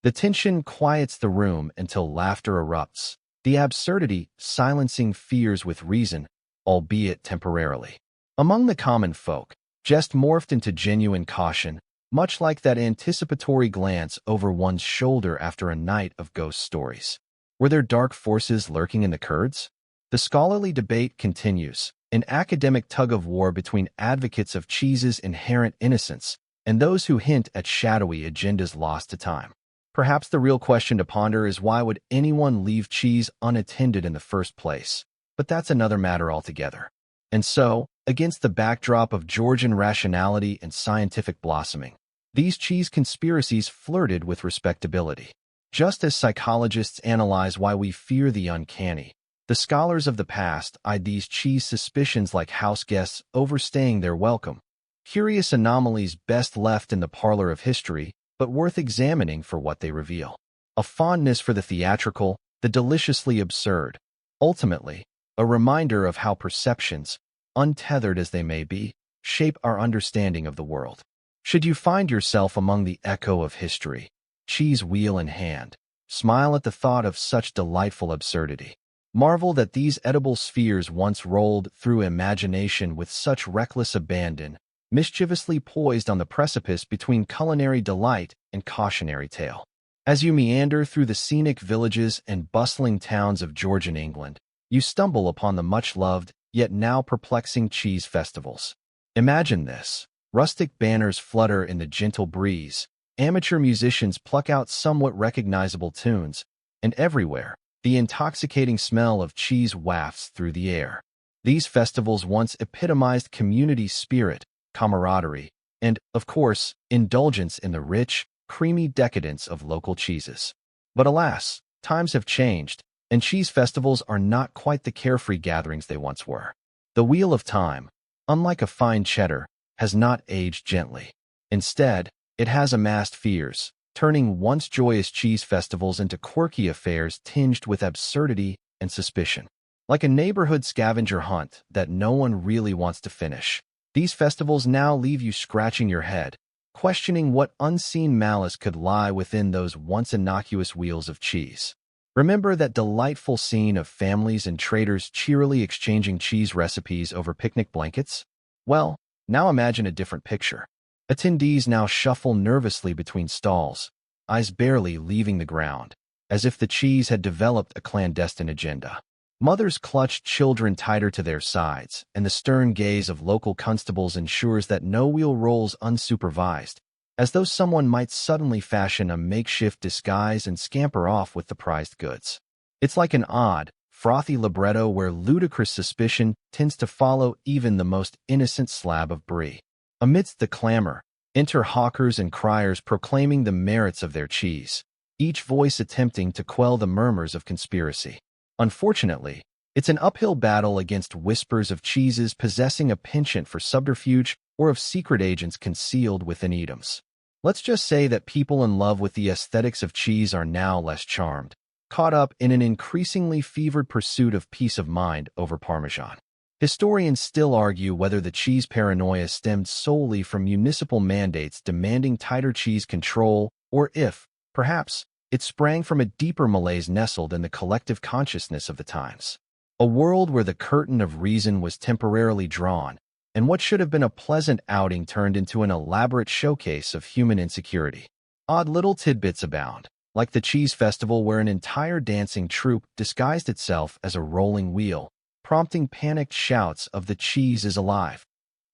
The tension quiets the room until laughter erupts, the absurdity silencing fears with reason, albeit temporarily. Among the common folk, jest morphed into genuine caution, much like that anticipatory glance over one's shoulder after a night of ghost stories. Were there dark forces lurking in the curds? The scholarly debate continues, an academic tug-of-war between advocates of cheese's inherent innocence and those who hint at shadowy agendas lost to time. Perhaps the real question to ponder is why would anyone leave cheese unattended in the first place? But that's another matter altogether. And so, against the backdrop of Georgian rationality and scientific blossoming, these cheese conspiracies flirted with respectability. Just as psychologists analyze why we fear the uncanny, the scholars of the past eyed these cheese suspicions like house guests overstaying their welcome. Curious anomalies best left in the parlor of history, but worth examining for what they reveal. A fondness for the theatrical, the deliciously absurd. Ultimately, a reminder of how perceptions, untethered as they may be, shape our understanding of the world. Should you find yourself among the echo of history, cheese wheel in hand, smile at the thought of such delightful absurdity. Marvel that these edible spheres once rolled through imagination with such reckless abandon, mischievously poised on the precipice between culinary delight and cautionary tale. As you meander through the scenic villages and bustling towns of Georgian England, you stumble upon the much-loved, yet now perplexing cheese festivals. Imagine this. Rustic banners flutter in the gentle breeze, amateur musicians pluck out somewhat recognizable tunes, and everywhere, the intoxicating smell of cheese wafts through the air. These festivals once epitomized community spirit, camaraderie, and, of course, indulgence in the rich, creamy decadence of local cheeses. But alas, times have changed, and cheese festivals are not quite the carefree gatherings they once were. The wheel of time, unlike a fine cheddar, has not aged gently. Instead, it has amassed fears, turning once joyous cheese festivals into quirky affairs tinged with absurdity and suspicion. Like a neighborhood scavenger hunt that no one really wants to finish, these festivals now leave you scratching your head, questioning what unseen malice could lie within those once innocuous wheels of cheese. Remember that delightful scene of families and traders cheerily exchanging cheese recipes over picnic blankets? Well, now imagine a different picture. Attendees now shuffle nervously between stalls, eyes barely leaving the ground, as if the cheese had developed a clandestine agenda. Mothers clutch children tighter to their sides, and the stern gaze of local constables ensures that no wheel rolls unsupervised, as though someone might suddenly fashion a makeshift disguise and scamper off with the prized goods. It's like an odd, frothy libretto where ludicrous suspicion tends to follow even the most innocent slab of brie. Amidst the clamor, enter hawkers and criers proclaiming the merits of their cheese, each voice attempting to quell the murmurs of conspiracy. Unfortunately, it's an uphill battle against whispers of cheeses possessing a penchant for subterfuge or of secret agents concealed within items. Let's just say that people in love with the aesthetics of cheese are now less charmed, caught up in an increasingly fevered pursuit of peace of mind over Parmesan. Historians still argue whether the cheese paranoia stemmed solely from municipal mandates demanding tighter cheese control or if, perhaps, it sprang from a deeper malaise nestled in the collective consciousness of the times. A world where the curtain of reason was temporarily drawn, and what should have been a pleasant outing turned into an elaborate showcase of human insecurity. Odd little tidbits abound, like the cheese festival where an entire dancing troupe disguised itself as a rolling wheel, prompting panicked shouts of "the cheese is alive,"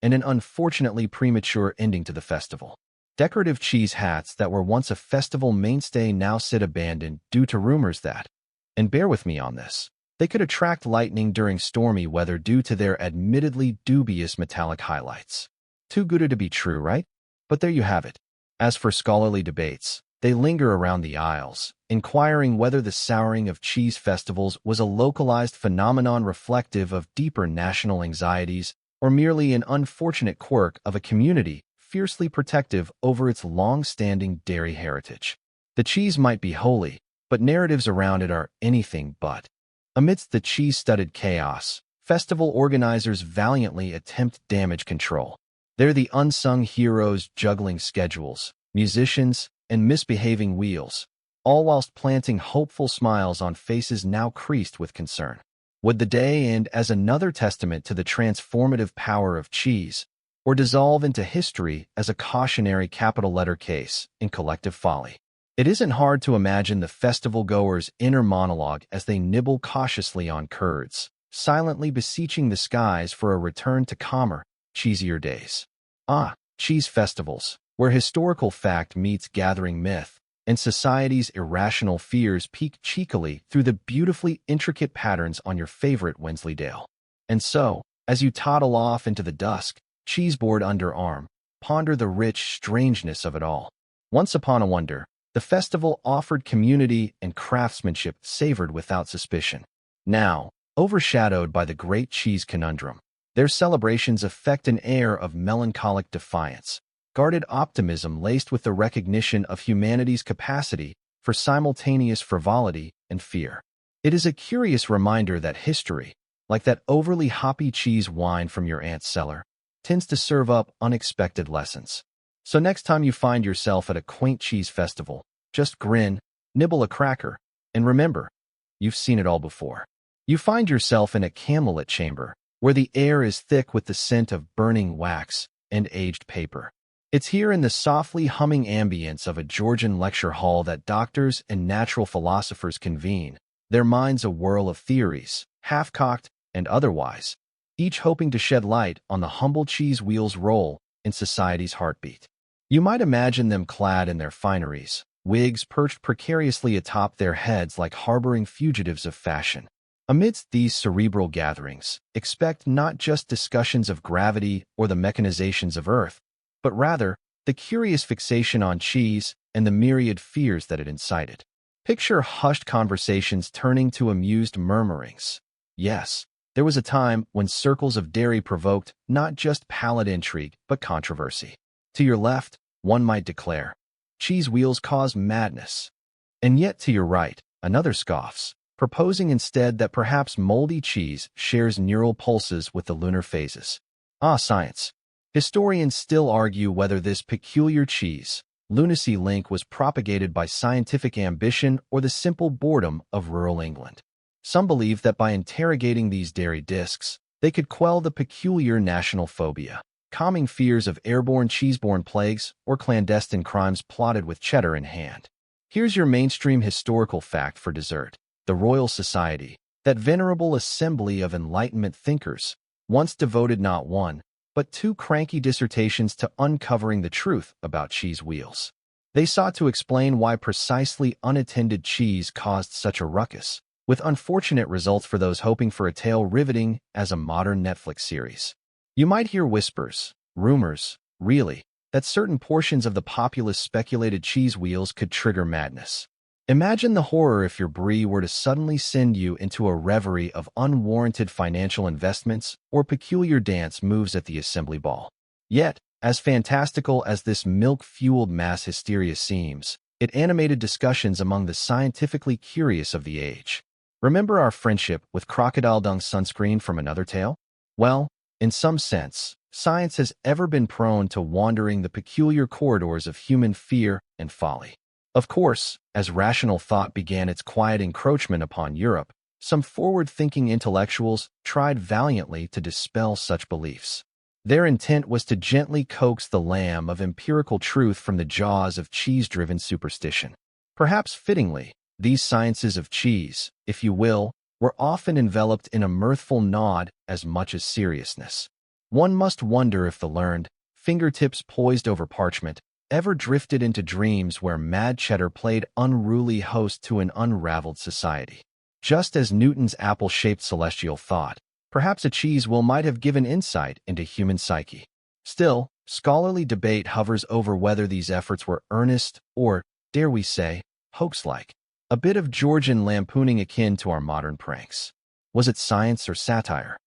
and an unfortunately premature ending to the festival. Decorative cheese hats that were once a festival mainstay now sit abandoned due to rumors that, and bear with me on this, they could attract lightning during stormy weather due to their admittedly dubious metallic highlights. Too good to be true, right? But there you have it. As for scholarly debates, they linger around the aisles, inquiring whether the souring of cheese festivals was a localized phenomenon reflective of deeper national anxieties or merely an unfortunate quirk of a community fiercely protective over its long-standing dairy heritage. The cheese might be holy, but narratives around it are anything but. Amidst the cheese-studded chaos, festival organizers valiantly attempt damage control. They're the unsung heroes juggling schedules, musicians, and misbehaving wheels, all whilst planting hopeful smiles on faces now creased with concern. Would the day end as another testament to the transformative power of cheese, or dissolve into history as a cautionary capital-letter case in collective folly? It isn't hard to imagine the festival-goers' inner monologue as they nibble cautiously on curds, silently beseeching the skies for a return to calmer, cheesier days. Ah, cheese festivals, where historical fact meets gathering myth, and society's irrational fears peek cheekily through the beautifully intricate patterns on your favorite Wensleydale. And so, as you toddle off into the dusk, cheeseboard under arm, ponder the rich strangeness of it all. Once upon a wonder, the festival offered community and craftsmanship savored without suspicion. Now, overshadowed by the great cheese conundrum, their celebrations affect an air of melancholic defiance, guarded optimism laced with the recognition of humanity's capacity for simultaneous frivolity and fear. It is a curious reminder that history, like that overly hoppy cheese wine from your aunt's cellar, tends to serve up unexpected lessons. So next time you find yourself at a quaint cheese festival, just grin, nibble a cracker, and remember, you've seen it all before. You find yourself in a candlelit chamber, where the air is thick with the scent of burning wax and aged paper. It's here in the softly humming ambience of a Georgian lecture hall that doctors and natural philosophers convene, their minds a whirl of theories, half-cocked and otherwise, each hoping to shed light on the humble cheese wheel's role in society's heartbeat. You might imagine them clad in their fineries, wigs perched precariously atop their heads like harboring fugitives of fashion. Amidst these cerebral gatherings, expect not just discussions of gravity or the mechanizations of Earth, but rather the curious fixation on cheese and the myriad fears that it incited. Picture hushed conversations turning to amused murmurings. Yes, there was a time when circles of dairy provoked not just palate intrigue, but controversy. To your left, one might declare, cheese wheels cause madness. And yet to your right, another scoffs, proposing instead that perhaps moldy cheese shares neural pulses with the lunar phases. Ah, science. Historians still argue whether this peculiar cheese, lunacy link was propagated by scientific ambition or the simple boredom of rural England. Some believe that by interrogating these dairy discs, they could quell the peculiar national phobia, calming fears of airborne cheeseborne plagues or clandestine crimes plotted with cheddar in hand. Here's your mainstream historical fact for dessert. The Royal Society, that venerable assembly of Enlightenment thinkers, once devoted not one, but two cranky dissertations to uncovering the truth about cheese wheels. They sought to explain why precisely unattended cheese caused such a ruckus, with unfortunate results for those hoping for a tale riveting as a modern Netflix series. You might hear whispers, rumors, really, that certain portions of the populace speculated cheese wheels could trigger madness. Imagine the horror if your brie were to suddenly send you into a reverie of unwarranted financial investments or peculiar dance moves at the assembly ball. Yet, as fantastical as this milk-fueled mass hysteria seems, it animated discussions among the scientifically curious of the age. Remember our friendship with crocodile dung sunscreen from another tale? Well, in some sense, science has ever been prone to wandering the peculiar corridors of human fear and folly. Of course, as rational thought began its quiet encroachment upon Europe, some forward-thinking intellectuals tried valiantly to dispel such beliefs. Their intent was to gently coax the lamb of empirical truth from the jaws of cheese-driven superstition. Perhaps fittingly, these sciences of cheese, if you will, were often enveloped in a mirthful nod as much as seriousness. One must wonder if the learned, fingertips poised over parchment, ever drifted into dreams where mad cheddar played unruly host to an unraveled society. Just as Newton's apple-shaped celestial thought, perhaps a cheese wheel might have given insight into human psyche. Still, scholarly debate hovers over whether these efforts were earnest or, dare we say, hoax-like. A bit of Georgian lampooning akin to our modern pranks. Was it science or satire?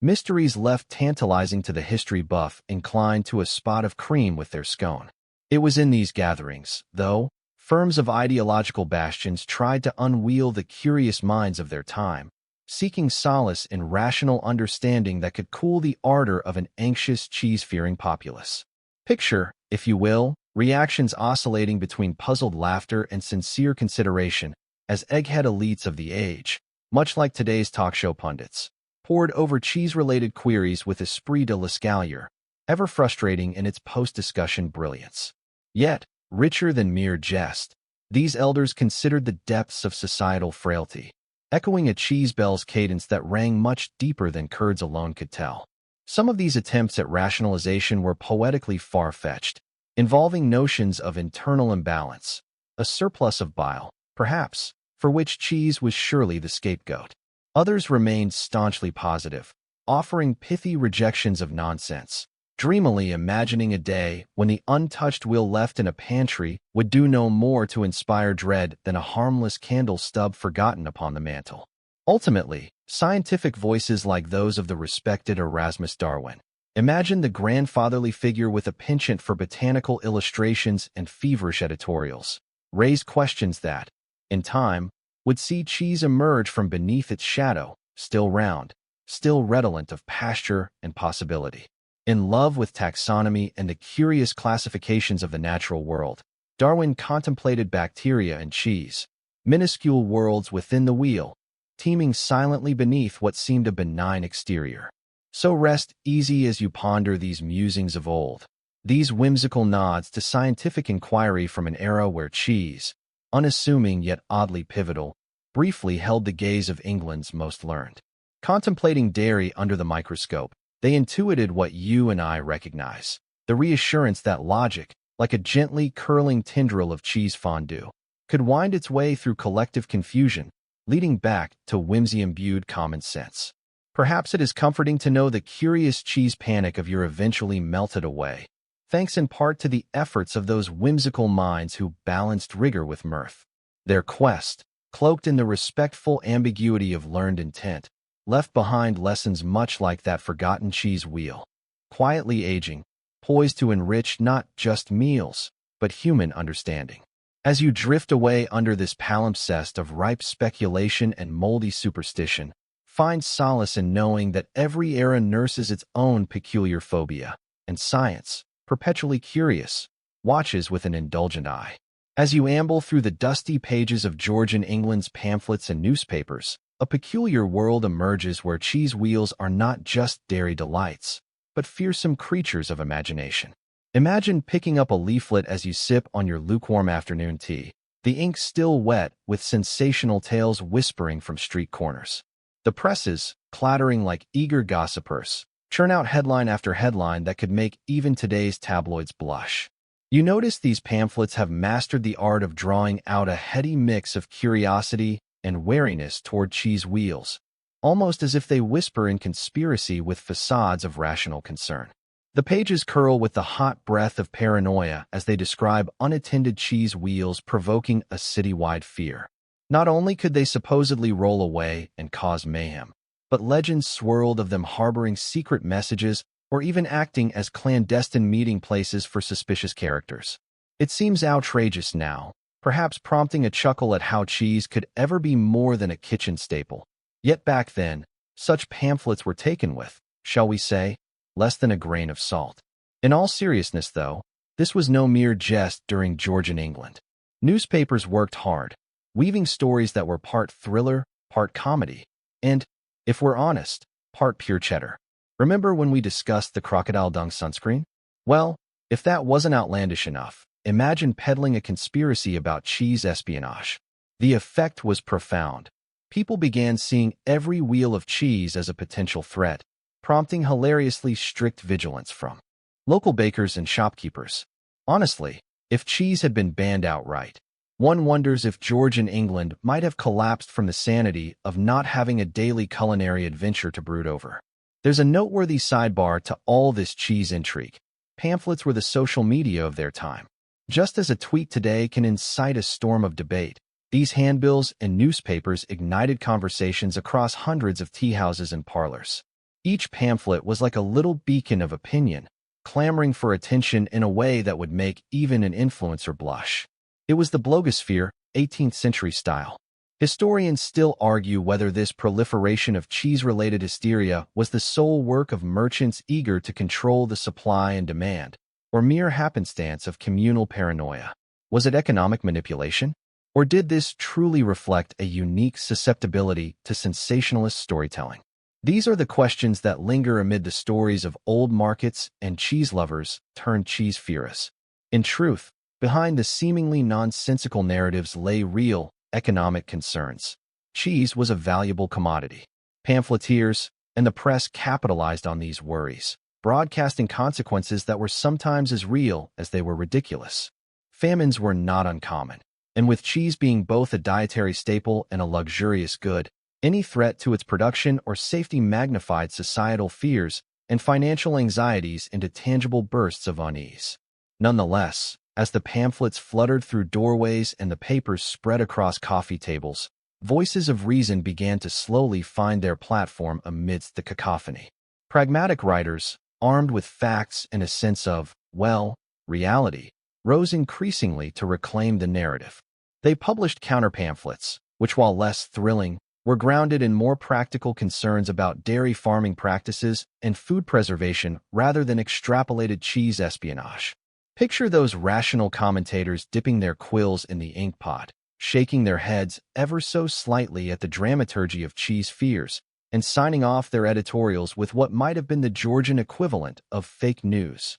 Mysteries left tantalizing to the history buff inclined to a spot of cream with their scone. It was in these gatherings, though, firms of ideological bastions tried to unwheel the curious minds of their time, seeking solace in rational understanding that could cool the ardor of an anxious, cheese-fearing populace. Picture, if you will, reactions oscillating between puzzled laughter and sincere consideration as egghead elites of the age, much like today's talk show pundits, pored over cheese-related queries with esprit de l'escalier, ever frustrating in its post-discussion brilliance. Yet, richer than mere jest, these elders considered the depths of societal frailty, echoing a cheese bell's cadence that rang much deeper than curds alone could tell. Some of these attempts at rationalization were poetically far-fetched, involving notions of internal imbalance, a surplus of bile, perhaps, for which cheese was surely the scapegoat. Others remained staunchly positive, offering pithy rejections of nonsense, dreamily imagining a day when the untouched wheel left in a pantry would do no more to inspire dread than a harmless candle stub forgotten upon the mantel. Ultimately, scientific voices like those of the respected Erasmus Darwin, imagine the grandfatherly figure with a penchant for botanical illustrations and feverish editorials, raised questions that, in time, would see cheese emerge from beneath its shadow, still round, still redolent of pasture and possibility. In love with taxonomy and the curious classifications of the natural world, Darwin contemplated bacteria and cheese, minuscule worlds within the wheel, teeming silently beneath what seemed a benign exterior. So rest easy as you ponder these musings of old, these whimsical nods to scientific inquiry from an era where cheese, unassuming yet oddly pivotal, briefly held the gaze of England's most learned. Contemplating dairy under the microscope, they intuited what you and I recognize, the reassurance that logic, like a gently curling tendril of cheese fondue, could wind its way through collective confusion, leading back to whimsy-imbued common sense. Perhaps it is comforting to know the curious cheese panic of your eventually melted away, thanks in part to the efforts of those whimsical minds who balanced rigor with mirth. Their quest, cloaked in the respectful ambiguity of learned intent, left behind lessons much like that forgotten cheese wheel, quietly aging, poised to enrich not just meals, but human understanding. As you drift away under this palimpsest of ripe speculation and moldy superstition, find solace in knowing that every era nurses its own peculiar phobia, and science, perpetually curious, watches with an indulgent eye. As you amble through the dusty pages of Georgian England's pamphlets and newspapers, a peculiar world emerges where cheese wheels are not just dairy delights, but fearsome creatures of imagination. Imagine picking up a leaflet as you sip on your lukewarm afternoon tea, the ink still wet with sensational tales whispering from street corners. The presses, clattering like eager gossipers, churn out headline after headline that could make even today's tabloids blush. You notice these pamphlets have mastered the art of drawing out a heady mix of curiosity and wariness toward cheese wheels, almost as if they whisper in conspiracy with facades of rational concern. The pages curl with the hot breath of paranoia as they describe unattended cheese wheels provoking a citywide fear. Not only could they supposedly roll away and cause mayhem, but legends swirled of them harboring secret messages or even acting as clandestine meeting places for suspicious characters. It seems outrageous now, perhaps prompting a chuckle at how cheese could ever be more than a kitchen staple. Yet back then, such pamphlets were taken with, shall we say, less than a grain of salt. In all seriousness, though, this was no mere jest during Georgian England. Newspapers worked hard, weaving stories that were part thriller, part comedy, and, if we're honest, part pure cheddar. Remember when we discussed the crocodile dung sunscreen? Well, if that wasn't outlandish enough, imagine peddling a conspiracy about cheese espionage. The effect was profound. People began seeing every wheel of cheese as a potential threat, prompting hilariously strict vigilance from local bakers and shopkeepers. Honestly, if cheese had been banned outright, one wonders if Georgian England might have collapsed from the sanity of not having a daily culinary adventure to brood over. There's a noteworthy sidebar to all this cheese intrigue. Pamphlets were the social media of their time. Just as a tweet today can incite a storm of debate, these handbills and newspapers ignited conversations across hundreds of tea houses and parlors. Each pamphlet was like a little beacon of opinion, clamoring for attention in a way that would make even an influencer blush. It was the blogosphere, 18th century style. Historians still argue whether this proliferation of cheese-related hysteria was the sole work of merchants eager to control the supply and demand, or mere happenstance of communal paranoia. Was it economic manipulation? Or did this truly reflect a unique susceptibility to sensationalist storytelling? These are the questions that linger amid the stories of old markets and cheese lovers turned cheese fearists. In truth, behind the seemingly nonsensical narratives lay real, economic concerns. cheese was a valuable commodity. Pamphleteers and the press capitalized on these worries, broadcasting consequences that were sometimes as real as they were ridiculous. Famines were not uncommon, and with cheese being both a dietary staple and a luxurious good, any threat to its production or safety magnified societal fears and financial anxieties into tangible bursts of unease. Nonetheless, as the pamphlets fluttered through doorways and the papers spread across coffee tables, voices of reason began to slowly find their platform amidst the cacophony. Pragmatic writers, armed with facts and a sense of, well, reality, rose increasingly to reclaim the narrative. They published counter-pamphlets, which, while less thrilling, were grounded in more practical concerns about dairy farming practices and food preservation rather than extrapolated cheese espionage. Picture those rational commentators dipping their quills in the ink pot, shaking their heads ever so slightly at the dramaturgy of cheese fears, and signing off their editorials with what might have been the Georgian equivalent of fake news.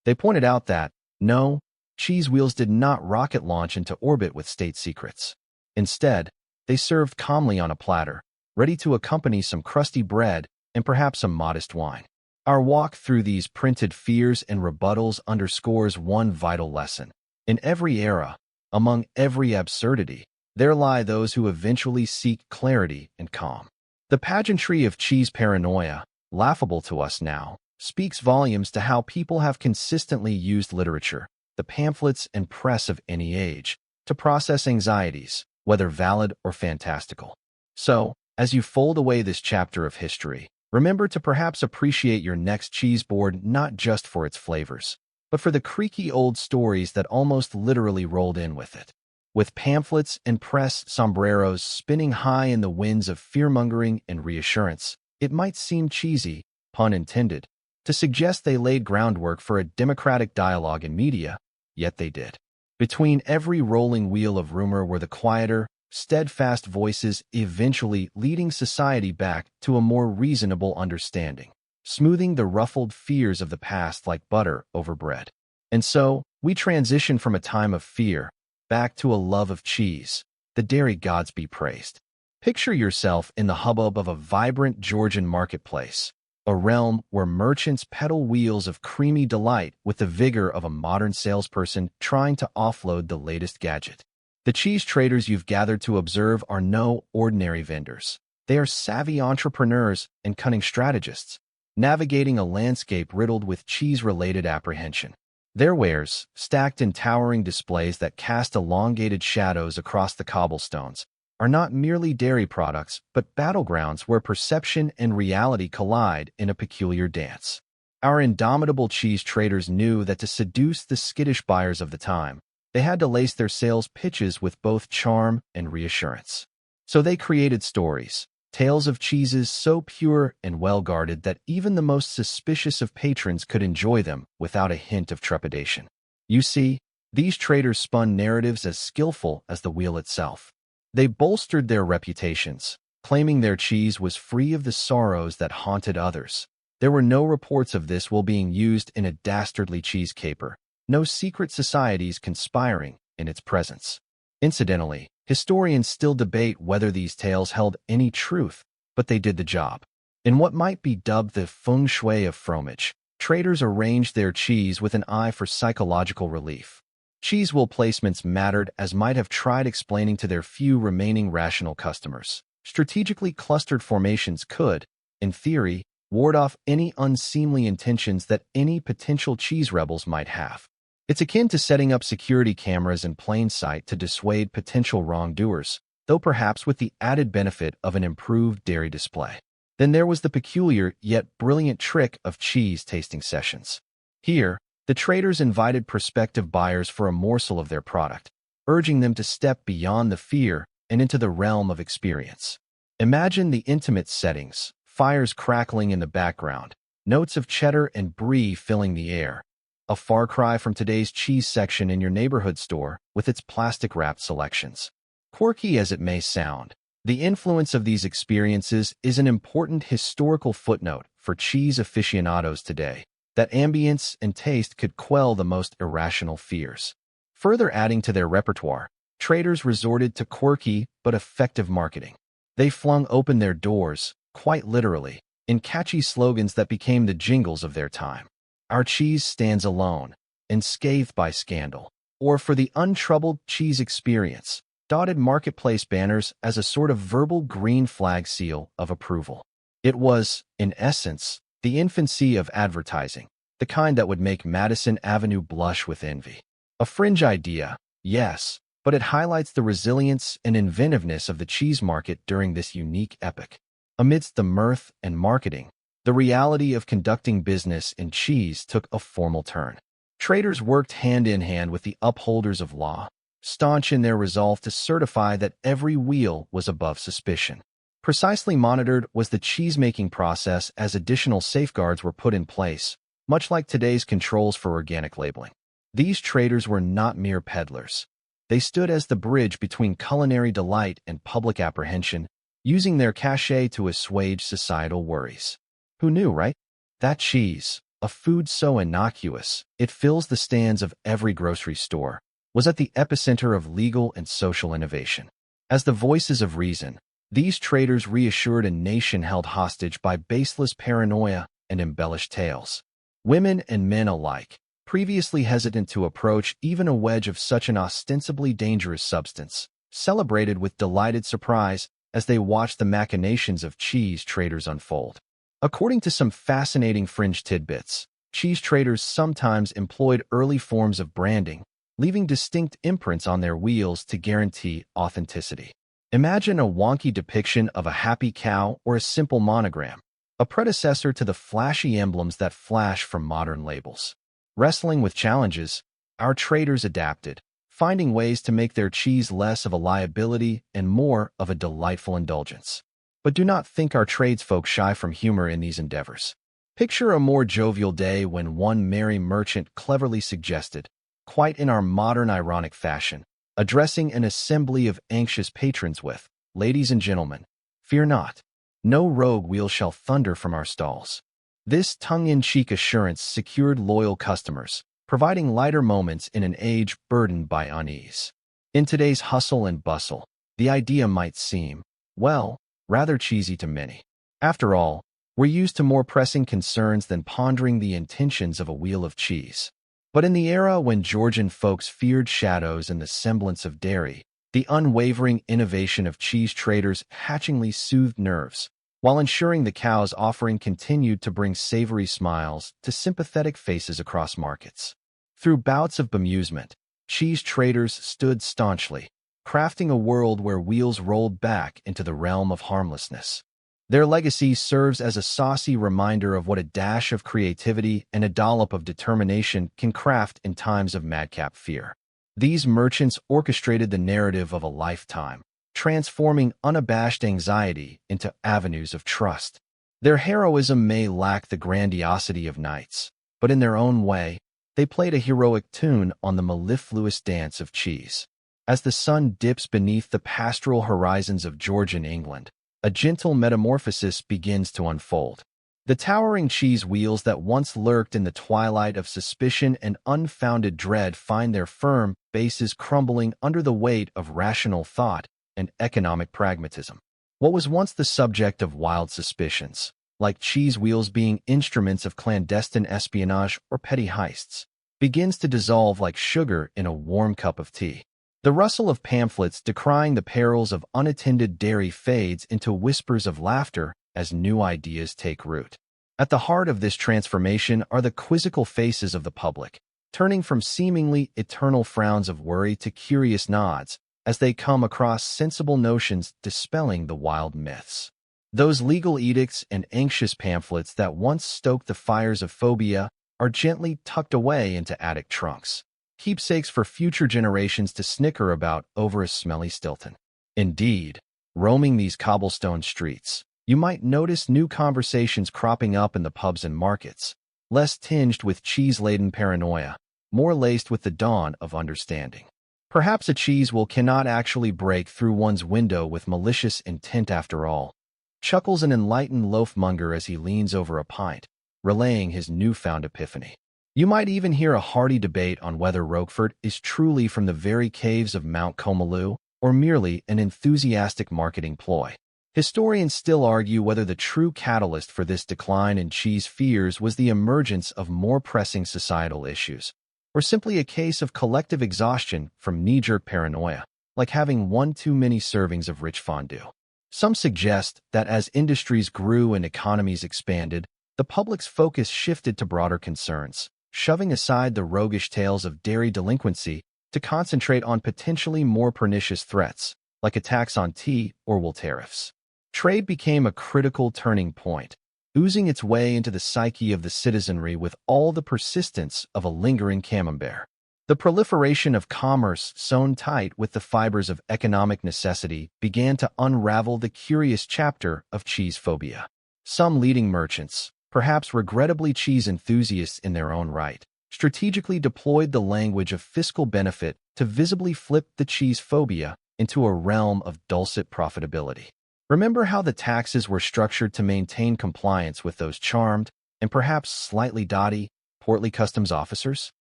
They pointed out that, no, cheese wheels did not rocket launch into orbit with state secrets. Instead, they served calmly on a platter, ready to accompany some crusty bread and perhaps some modest wine. Our walk through these printed fears and rebuttals underscores one vital lesson. In every era, among every absurdity, there lie those who eventually seek clarity and calm. The pageantry of cheese paranoia, laughable to us now, speaks volumes to how people have consistently used literature, the pamphlets and press of any age, to process anxieties, whether valid or fantastical. So, as you fold away this chapter of history, remember to perhaps appreciate your next cheese board not just for its flavors, but for the creaky old stories that almost literally rolled in with it. With pamphlets and press sombreros spinning high in the winds of fear-mongering and reassurance, it might seem cheesy, pun intended, to suggest they laid groundwork for a democratic dialogue in media, yet they did. Between every rolling wheel of rumor were the quieter, steadfast voices eventually leading society back to a more reasonable understanding, smoothing the ruffled fears of the past like butter over bread. And so, we transition from a time of fear back to a love of cheese. The dairy gods be praised. Picture yourself in the hubbub of a vibrant Georgian marketplace, a realm where merchants peddle wheels of creamy delight with the vigor of a modern salesperson trying to offload the latest gadget. The cheese traders you've gathered to observe are no ordinary vendors. They are savvy entrepreneurs and cunning strategists, navigating a landscape riddled with cheese-related apprehension. Their wares, stacked in towering displays that cast elongated shadows across the cobblestones, are not merely dairy products, but battlegrounds where perception and reality collide in a peculiar dance. Our indomitable cheese traders knew that to seduce the skittish buyers of the time, they had to lace their sales pitches with both charm and reassurance. So they created stories, tales of cheeses so pure and well-guarded that even the most suspicious of patrons could enjoy them without a hint of trepidation. You see, these traders spun narratives as skillful as the wheel itself. They bolstered their reputations, claiming their cheese was free of the sorrows that haunted others. There were no reports of this while being used in a dastardly cheese caper, no secret societies conspiring in its presence. Incidentally, historians still debate whether these tales held any truth, but they did the job. In what might be dubbed the feng shui of fromage, traders arranged their cheese with an eye for psychological relief. Cheese wheel placements mattered as might have tried explaining to their few remaining rational customers. Strategically clustered formations could, in theory, ward off any unseemly intentions that any potential cheese rebels might have. It's akin to setting up security cameras in plain sight to dissuade potential wrongdoers, though perhaps with the added benefit of an improved dairy display. Then there was the peculiar yet brilliant trick of cheese tasting sessions. Here, the traders invited prospective buyers for a morsel of their product, urging them to step beyond the fear and into the realm of experience. Imagine the intimate settings, fires crackling in the background, notes of cheddar and brie filling the air, a far cry from today's cheese section in your neighborhood store with its plastic-wrapped selections. Quirky as it may sound, the influence of these experiences is an important historical footnote for cheese aficionados today. That ambience and taste could quell the most irrational fears. Further adding to their repertoire, traders resorted to quirky but effective marketing. They flung open their doors, quite literally, in catchy slogans that became the jingles of their time. Our cheese stands alone, unscathed by scandal. Or for the untroubled cheese experience, dotted marketplace banners as a sort of verbal green flag seal of approval. It was, in essence, the infancy of advertising, the kind that would make Madison Avenue blush with envy. A fringe idea, yes, but it highlights the resilience and inventiveness of the cheese market during this unique epoch. Amidst the mirth and marketing, the reality of conducting business in cheese took a formal turn. Traders worked hand in hand with the upholders of law, staunch in their resolve to certify that every wheel was above suspicion. Precisely monitored was the cheese-making process as additional safeguards were put in place, much like today's controls for organic labeling. These traders were not mere peddlers. They stood as the bridge between culinary delight and public apprehension, using their cachet to assuage societal worries. Who knew, right? That cheese, a food so innocuous, it fills the stands of every grocery store, was at the epicenter of legal and social innovation. As the voices of reason, these traders reassured a nation held hostage by baseless paranoia and embellished tales. Women and men alike, previously hesitant to approach even a wedge of such an ostensibly dangerous substance, celebrated with delighted surprise as they watched the machinations of cheese traders unfold. According to some fascinating fringe tidbits, cheese traders sometimes employed early forms of branding, leaving distinct imprints on their wheels to guarantee authenticity. Imagine a wonky depiction of a happy cow or a simple monogram, a predecessor to the flashy emblems that flash from modern labels. Wrestling with challenges, our traders adapted, finding ways to make their cheese less of a liability and more of a delightful indulgence. But do not think our tradesfolk shy from humor in these endeavors. Picture a more jovial day when one merry merchant cleverly suggested, quite in our modern ironic fashion, addressing an assembly of anxious patrons with, "Ladies and gentlemen, fear not. No rogue wheel shall thunder from our stalls." This tongue-in-cheek assurance secured loyal customers, providing lighter moments in an age burdened by unease. In today's hustle and bustle, the idea might seem, well, rather cheesy to many. After all, we're used to more pressing concerns than pondering the intentions of a wheel of cheese. But in the era when Georgian folks feared shadows and the semblance of dairy, the unwavering innovation of cheese traders hatchingly soothed nerves, while ensuring the cow's offering continued to bring savory smiles to sympathetic faces across markets. Through bouts of bemusement, cheese traders stood staunchly, crafting a world where wheels rolled back into the realm of harmlessness. Their legacy serves as a saucy reminder of what a dash of creativity and a dollop of determination can craft in times of madcap fear. These merchants orchestrated the narrative of a lifetime, transforming unabashed anxiety into avenues of trust. Their heroism may lack the grandiosity of knights, but in their own way, they played a heroic tune on the mellifluous dance of cheese. As the sun dips beneath the pastoral horizons of Georgian England, a gentle metamorphosis begins to unfold. The towering cheese wheels that once lurked in the twilight of suspicion and unfounded dread find their firm bases crumbling under the weight of rational thought and economic pragmatism. What was once the subject of wild suspicions, like cheese wheels being instruments of clandestine espionage or petty heists, begins to dissolve like sugar in a warm cup of tea. The rustle of pamphlets decrying the perils of unattended dairy fades into whispers of laughter as new ideas take root. At the heart of this transformation are the quizzical faces of the public, turning from seemingly eternal frowns of worry to curious nods as they come across sensible notions dispelling the wild myths. Those legal edicts and anxious pamphlets that once stoked the fires of phobia are gently tucked away into attic trunks, keepsakes for future generations to snicker about over a smelly Stilton. Indeed, roaming these cobblestone streets, you might notice new conversations cropping up in the pubs and markets, less tinged with cheese-laden paranoia, more laced with the dawn of understanding. Perhaps a cheese will cannot actually break through one's window with malicious intent after all, chuckles an enlightened loaf-monger as he leans over a pint, relaying his newfound epiphany. You might even hear a hearty debate on whether Roquefort is truly from the very caves of Mount Comalu or merely an enthusiastic marketing ploy. Historians still argue whether the true catalyst for this decline in cheese fears was the emergence of more pressing societal issues, or simply a case of collective exhaustion from knee-jerk paranoia, like having one too many servings of rich fondue. Some suggest that as industries grew and economies expanded, the public's focus shifted to broader concerns, shoving aside the roguish tales of dairy delinquency to concentrate on potentially more pernicious threats, like attacks on tea or wool tariffs. Trade became a critical turning point, oozing its way into the psyche of the citizenry with all the persistence of a lingering camembert. The proliferation of commerce sewn tight with the fibers of economic necessity began to unravel the curious chapter of cheese phobia. Some leading merchants, perhaps regrettably cheese enthusiasts in their own right, strategically deployed the language of fiscal benefit to visibly flip the cheese phobia into a realm of dulcet profitability. Remember how the taxes were structured to maintain compliance with those charmed and perhaps slightly dotty, portly customs officers?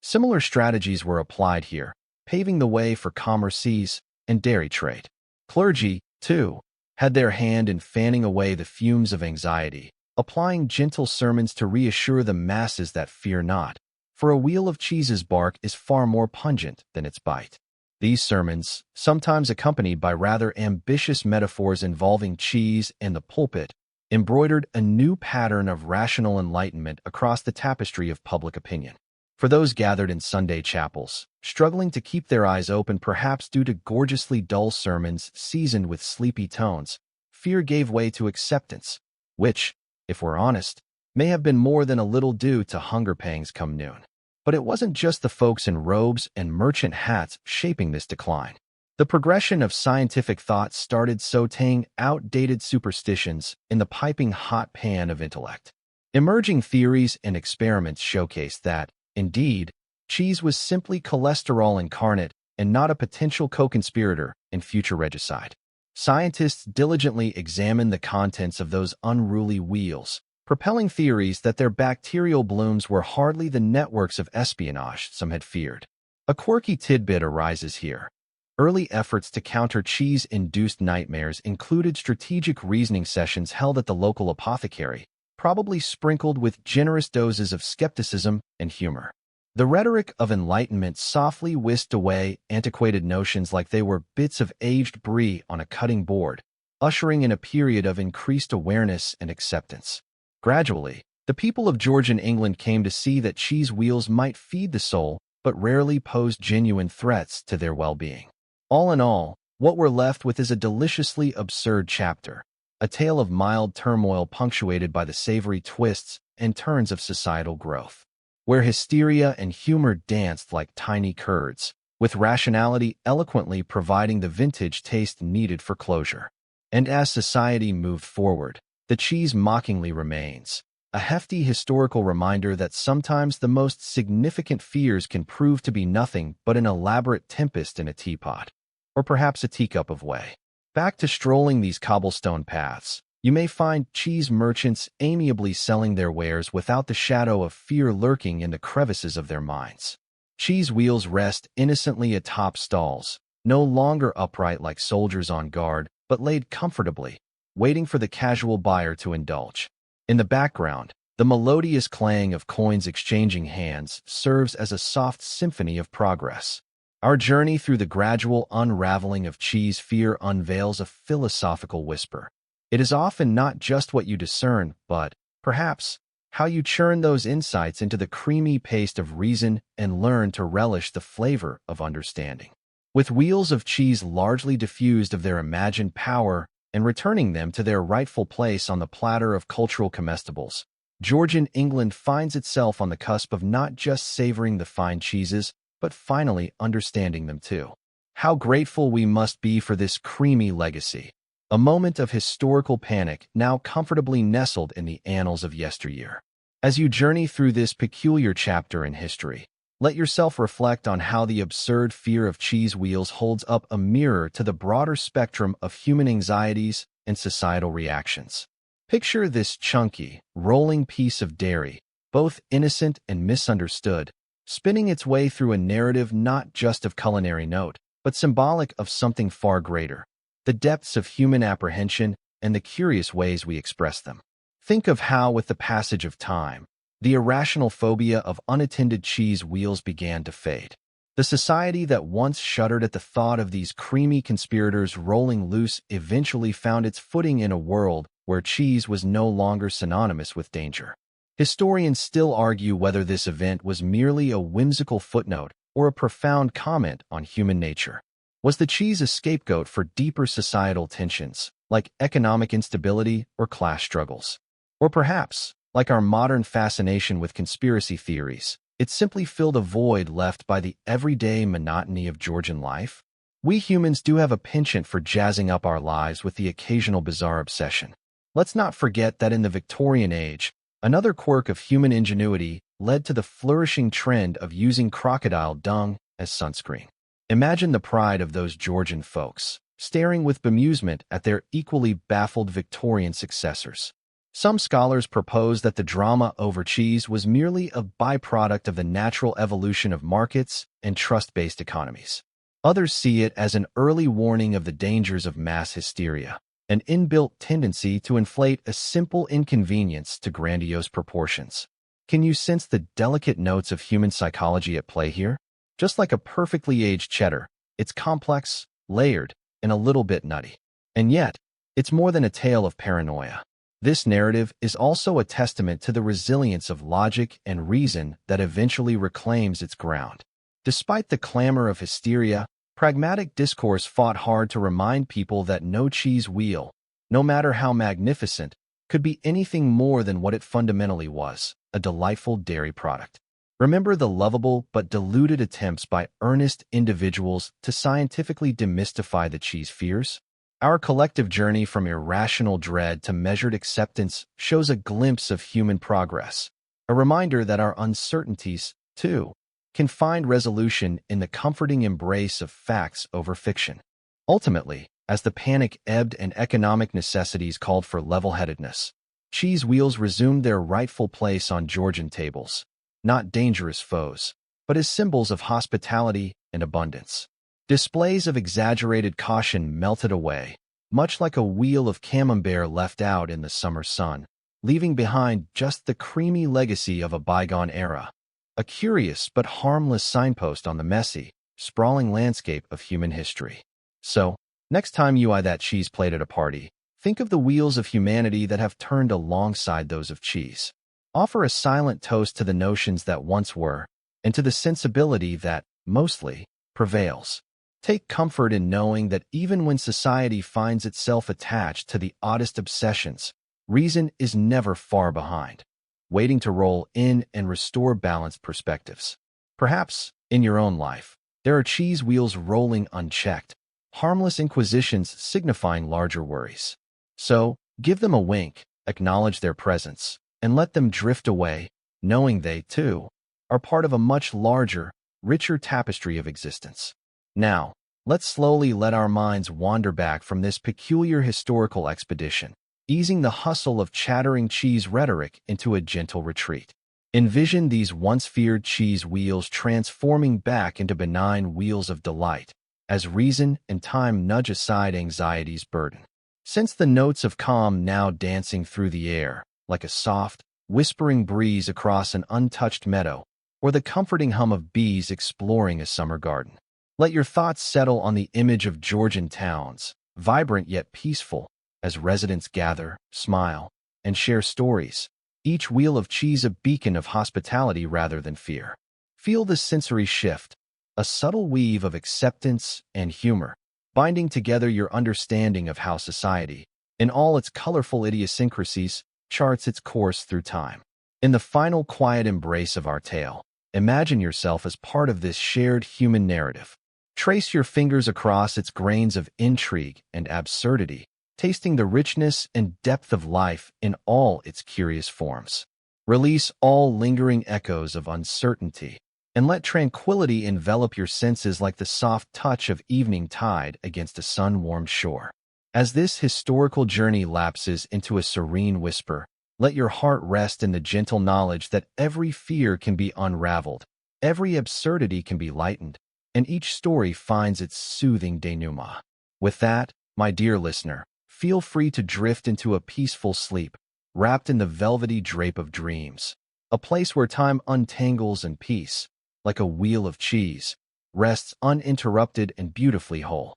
Similar strategies were applied here, paving the way for commerces and dairy trade. Clergy, too, had their hand in fanning away the fumes of anxiety, applying gentle sermons to reassure the masses that fear not, for a wheel of cheese's bark is far more pungent than its bite. These sermons, sometimes accompanied by rather ambitious metaphors involving cheese and the pulpit, embroidered a new pattern of rational enlightenment across the tapestry of public opinion. For those gathered in Sunday chapels, struggling to keep their eyes open perhaps due to gorgeously dull sermons seasoned with sleepy tones, fear gave way to acceptance, which, if we're honest, may have been more than a little due to hunger pangs come noon. But it wasn't just the folks in robes and merchant hats shaping this decline. The progression of scientific thought started sautéing outdated superstitions in the piping hot pan of intellect. Emerging theories and experiments showcased that, indeed, cheese was simply cholesterol incarnate and not a potential co-conspirator in future regicide. Scientists diligently examined the contents of those unruly wheels, propelling theories that their bacterial blooms were hardly the networks of espionage some had feared. A quirky tidbit arises here. Early efforts to counter cheese-induced nightmares included strategic reasoning sessions held at the local apothecary, probably sprinkled with generous doses of skepticism and humor. The rhetoric of enlightenment softly whisked away antiquated notions like they were bits of aged brie on a cutting board, ushering in a period of increased awareness and acceptance. Gradually, the people of Georgian England came to see that cheese wheels might feed the soul, but rarely posed genuine threats to their well-being. All in all, what we're left with is a deliciously absurd chapter, a tale of mild turmoil punctuated by the savory twists and turns of societal growth, where hysteria and humor danced like tiny curds, with rationality eloquently providing the vintage taste needed for closure. And as society moved forward, the cheese mockingly remains, a hefty historical reminder that sometimes the most significant fears can prove to be nothing but an elaborate tempest in a teapot, or perhaps a teacup of whey. Back to strolling these cobblestone paths, you may find cheese merchants amiably selling their wares without the shadow of fear lurking in the crevices of their minds. Cheese wheels rest innocently atop stalls, no longer upright like soldiers on guard, but laid comfortably, waiting for the casual buyer to indulge. In the background, the melodious clang of coins exchanging hands serves as a soft symphony of progress. Our journey through the gradual unraveling of cheese fear unveils a philosophical whisper. It is often not just what you discern, but, perhaps, how you churn those insights into the creamy paste of reason and learn to relish the flavor of understanding. With wheels of cheese largely diffused of their imagined power and returning them to their rightful place on the platter of cultural comestibles, Georgian England finds itself on the cusp of not just savoring the fine cheeses, but finally understanding them too. How grateful we must be for this creamy legacy, a moment of historical panic now comfortably nestled in the annals of yesteryear. As you journey through this peculiar chapter in history, let yourself reflect on how the absurd fear of cheese wheels holds up a mirror to the broader spectrum of human anxieties and societal reactions. Picture this chunky, rolling piece of dairy, both innocent and misunderstood, spinning its way through a narrative not just of culinary note, but symbolic of something far greater: the depths of human apprehension and the curious ways we express them. Think of how, with the passage of time, the irrational phobia of unattended cheese wheels began to fade. The society that once shuddered at the thought of these creamy conspirators rolling loose eventually found its footing in a world where cheese was no longer synonymous with danger. Historians still argue whether this event was merely a whimsical footnote or a profound comment on human nature. Was the cheese a scapegoat for deeper societal tensions, like economic instability or class struggles? Or perhaps, like our modern fascination with conspiracy theories, it simply filled a void left by the everyday monotony of Georgian life? We humans do have a penchant for jazzing up our lives with the occasional bizarre obsession. Let's not forget that in the Victorian age, another quirk of human ingenuity led to the flourishing trend of using crocodile dung as sunscreen. Imagine the pride of those Georgian folks, staring with bemusement at their equally baffled Victorian successors. Some scholars propose that the drama over cheese was merely a byproduct of the natural evolution of markets and trust-based economies. Others see it as an early warning of the dangers of mass hysteria, an inbuilt tendency to inflate a simple inconvenience to grandiose proportions. Can you sense the delicate notes of human psychology at play here? Just like a perfectly aged cheddar, it's complex, layered, and a little bit nutty. And yet, it's more than a tale of paranoia. This narrative is also a testament to the resilience of logic and reason that eventually reclaims its ground. Despite the clamor of hysteria, pragmatic discourse fought hard to remind people that no cheese wheel, no matter how magnificent, could be anything more than what it fundamentally was, a delightful dairy product. Remember the lovable but diluted attempts by earnest individuals to scientifically demystify the cheese fears? Our collective journey from irrational dread to measured acceptance shows a glimpse of human progress, a reminder that our uncertainties, too, can find resolution in the comforting embrace of facts over fiction. Ultimately, as the panic ebbed and economic necessities called for level-headedness, cheese wheels resumed their rightful place on Georgian tables, not dangerous foes, but as symbols of hospitality and abundance. Displays of exaggerated caution melted away, much like a wheel of camembert left out in the summer sun, leaving behind just the creamy legacy of a bygone era, a curious but harmless signpost on the messy, sprawling landscape of human history. So, next time you eye that cheese plate at a party, think of the wheels of humanity that have turned alongside those of cheese. Offer a silent toast to the notions that once were, and to the sensibility that, mostly, prevails. Take comfort in knowing that even when society finds itself attached to the oddest obsessions, reason is never far behind, waiting to roll in and restore balanced perspectives. Perhaps, in your own life, there are cheese wheels rolling unchecked, harmless inquisitions signifying larger worries. So, give them a wink, acknowledge their presence, and let them drift away, knowing they, too, are part of a much larger, richer tapestry of existence. Now, let's slowly let our minds wander back from this peculiar historical expedition, easing the hustle of chattering cheese rhetoric into a gentle retreat. Envision these once-feared cheese wheels transforming back into benign wheels of delight, as reason and time nudge aside anxiety's burden. Sense the notes of calm now dancing through the air, like a soft, whispering breeze across an untouched meadow, or the comforting hum of bees exploring a summer garden. Let your thoughts settle on the image of Georgian towns, vibrant yet peaceful, as residents gather, smile, and share stories, each wheel of cheese a beacon of hospitality rather than fear. Feel the sensory shift, a subtle weave of acceptance and humor, binding together your understanding of how society, in all its colorful idiosyncrasies, charts its course through time. In the final quiet embrace of our tale, imagine yourself as part of this shared human narrative. Trace your fingers across its grains of intrigue and absurdity, tasting the richness and depth of life in all its curious forms. Release all lingering echoes of uncertainty, and let tranquility envelop your senses like the soft touch of evening tide against a sun-warmed shore. As this historical journey lapses into a serene whisper, let your heart rest in the gentle knowledge that every fear can be unraveled, every absurdity can be lightened, and each story finds its soothing denouement. With that, my dear listener, feel free to drift into a peaceful sleep, wrapped in the velvety drape of dreams. A place where time untangles and peace, like a wheel of cheese, rests uninterrupted and beautifully whole.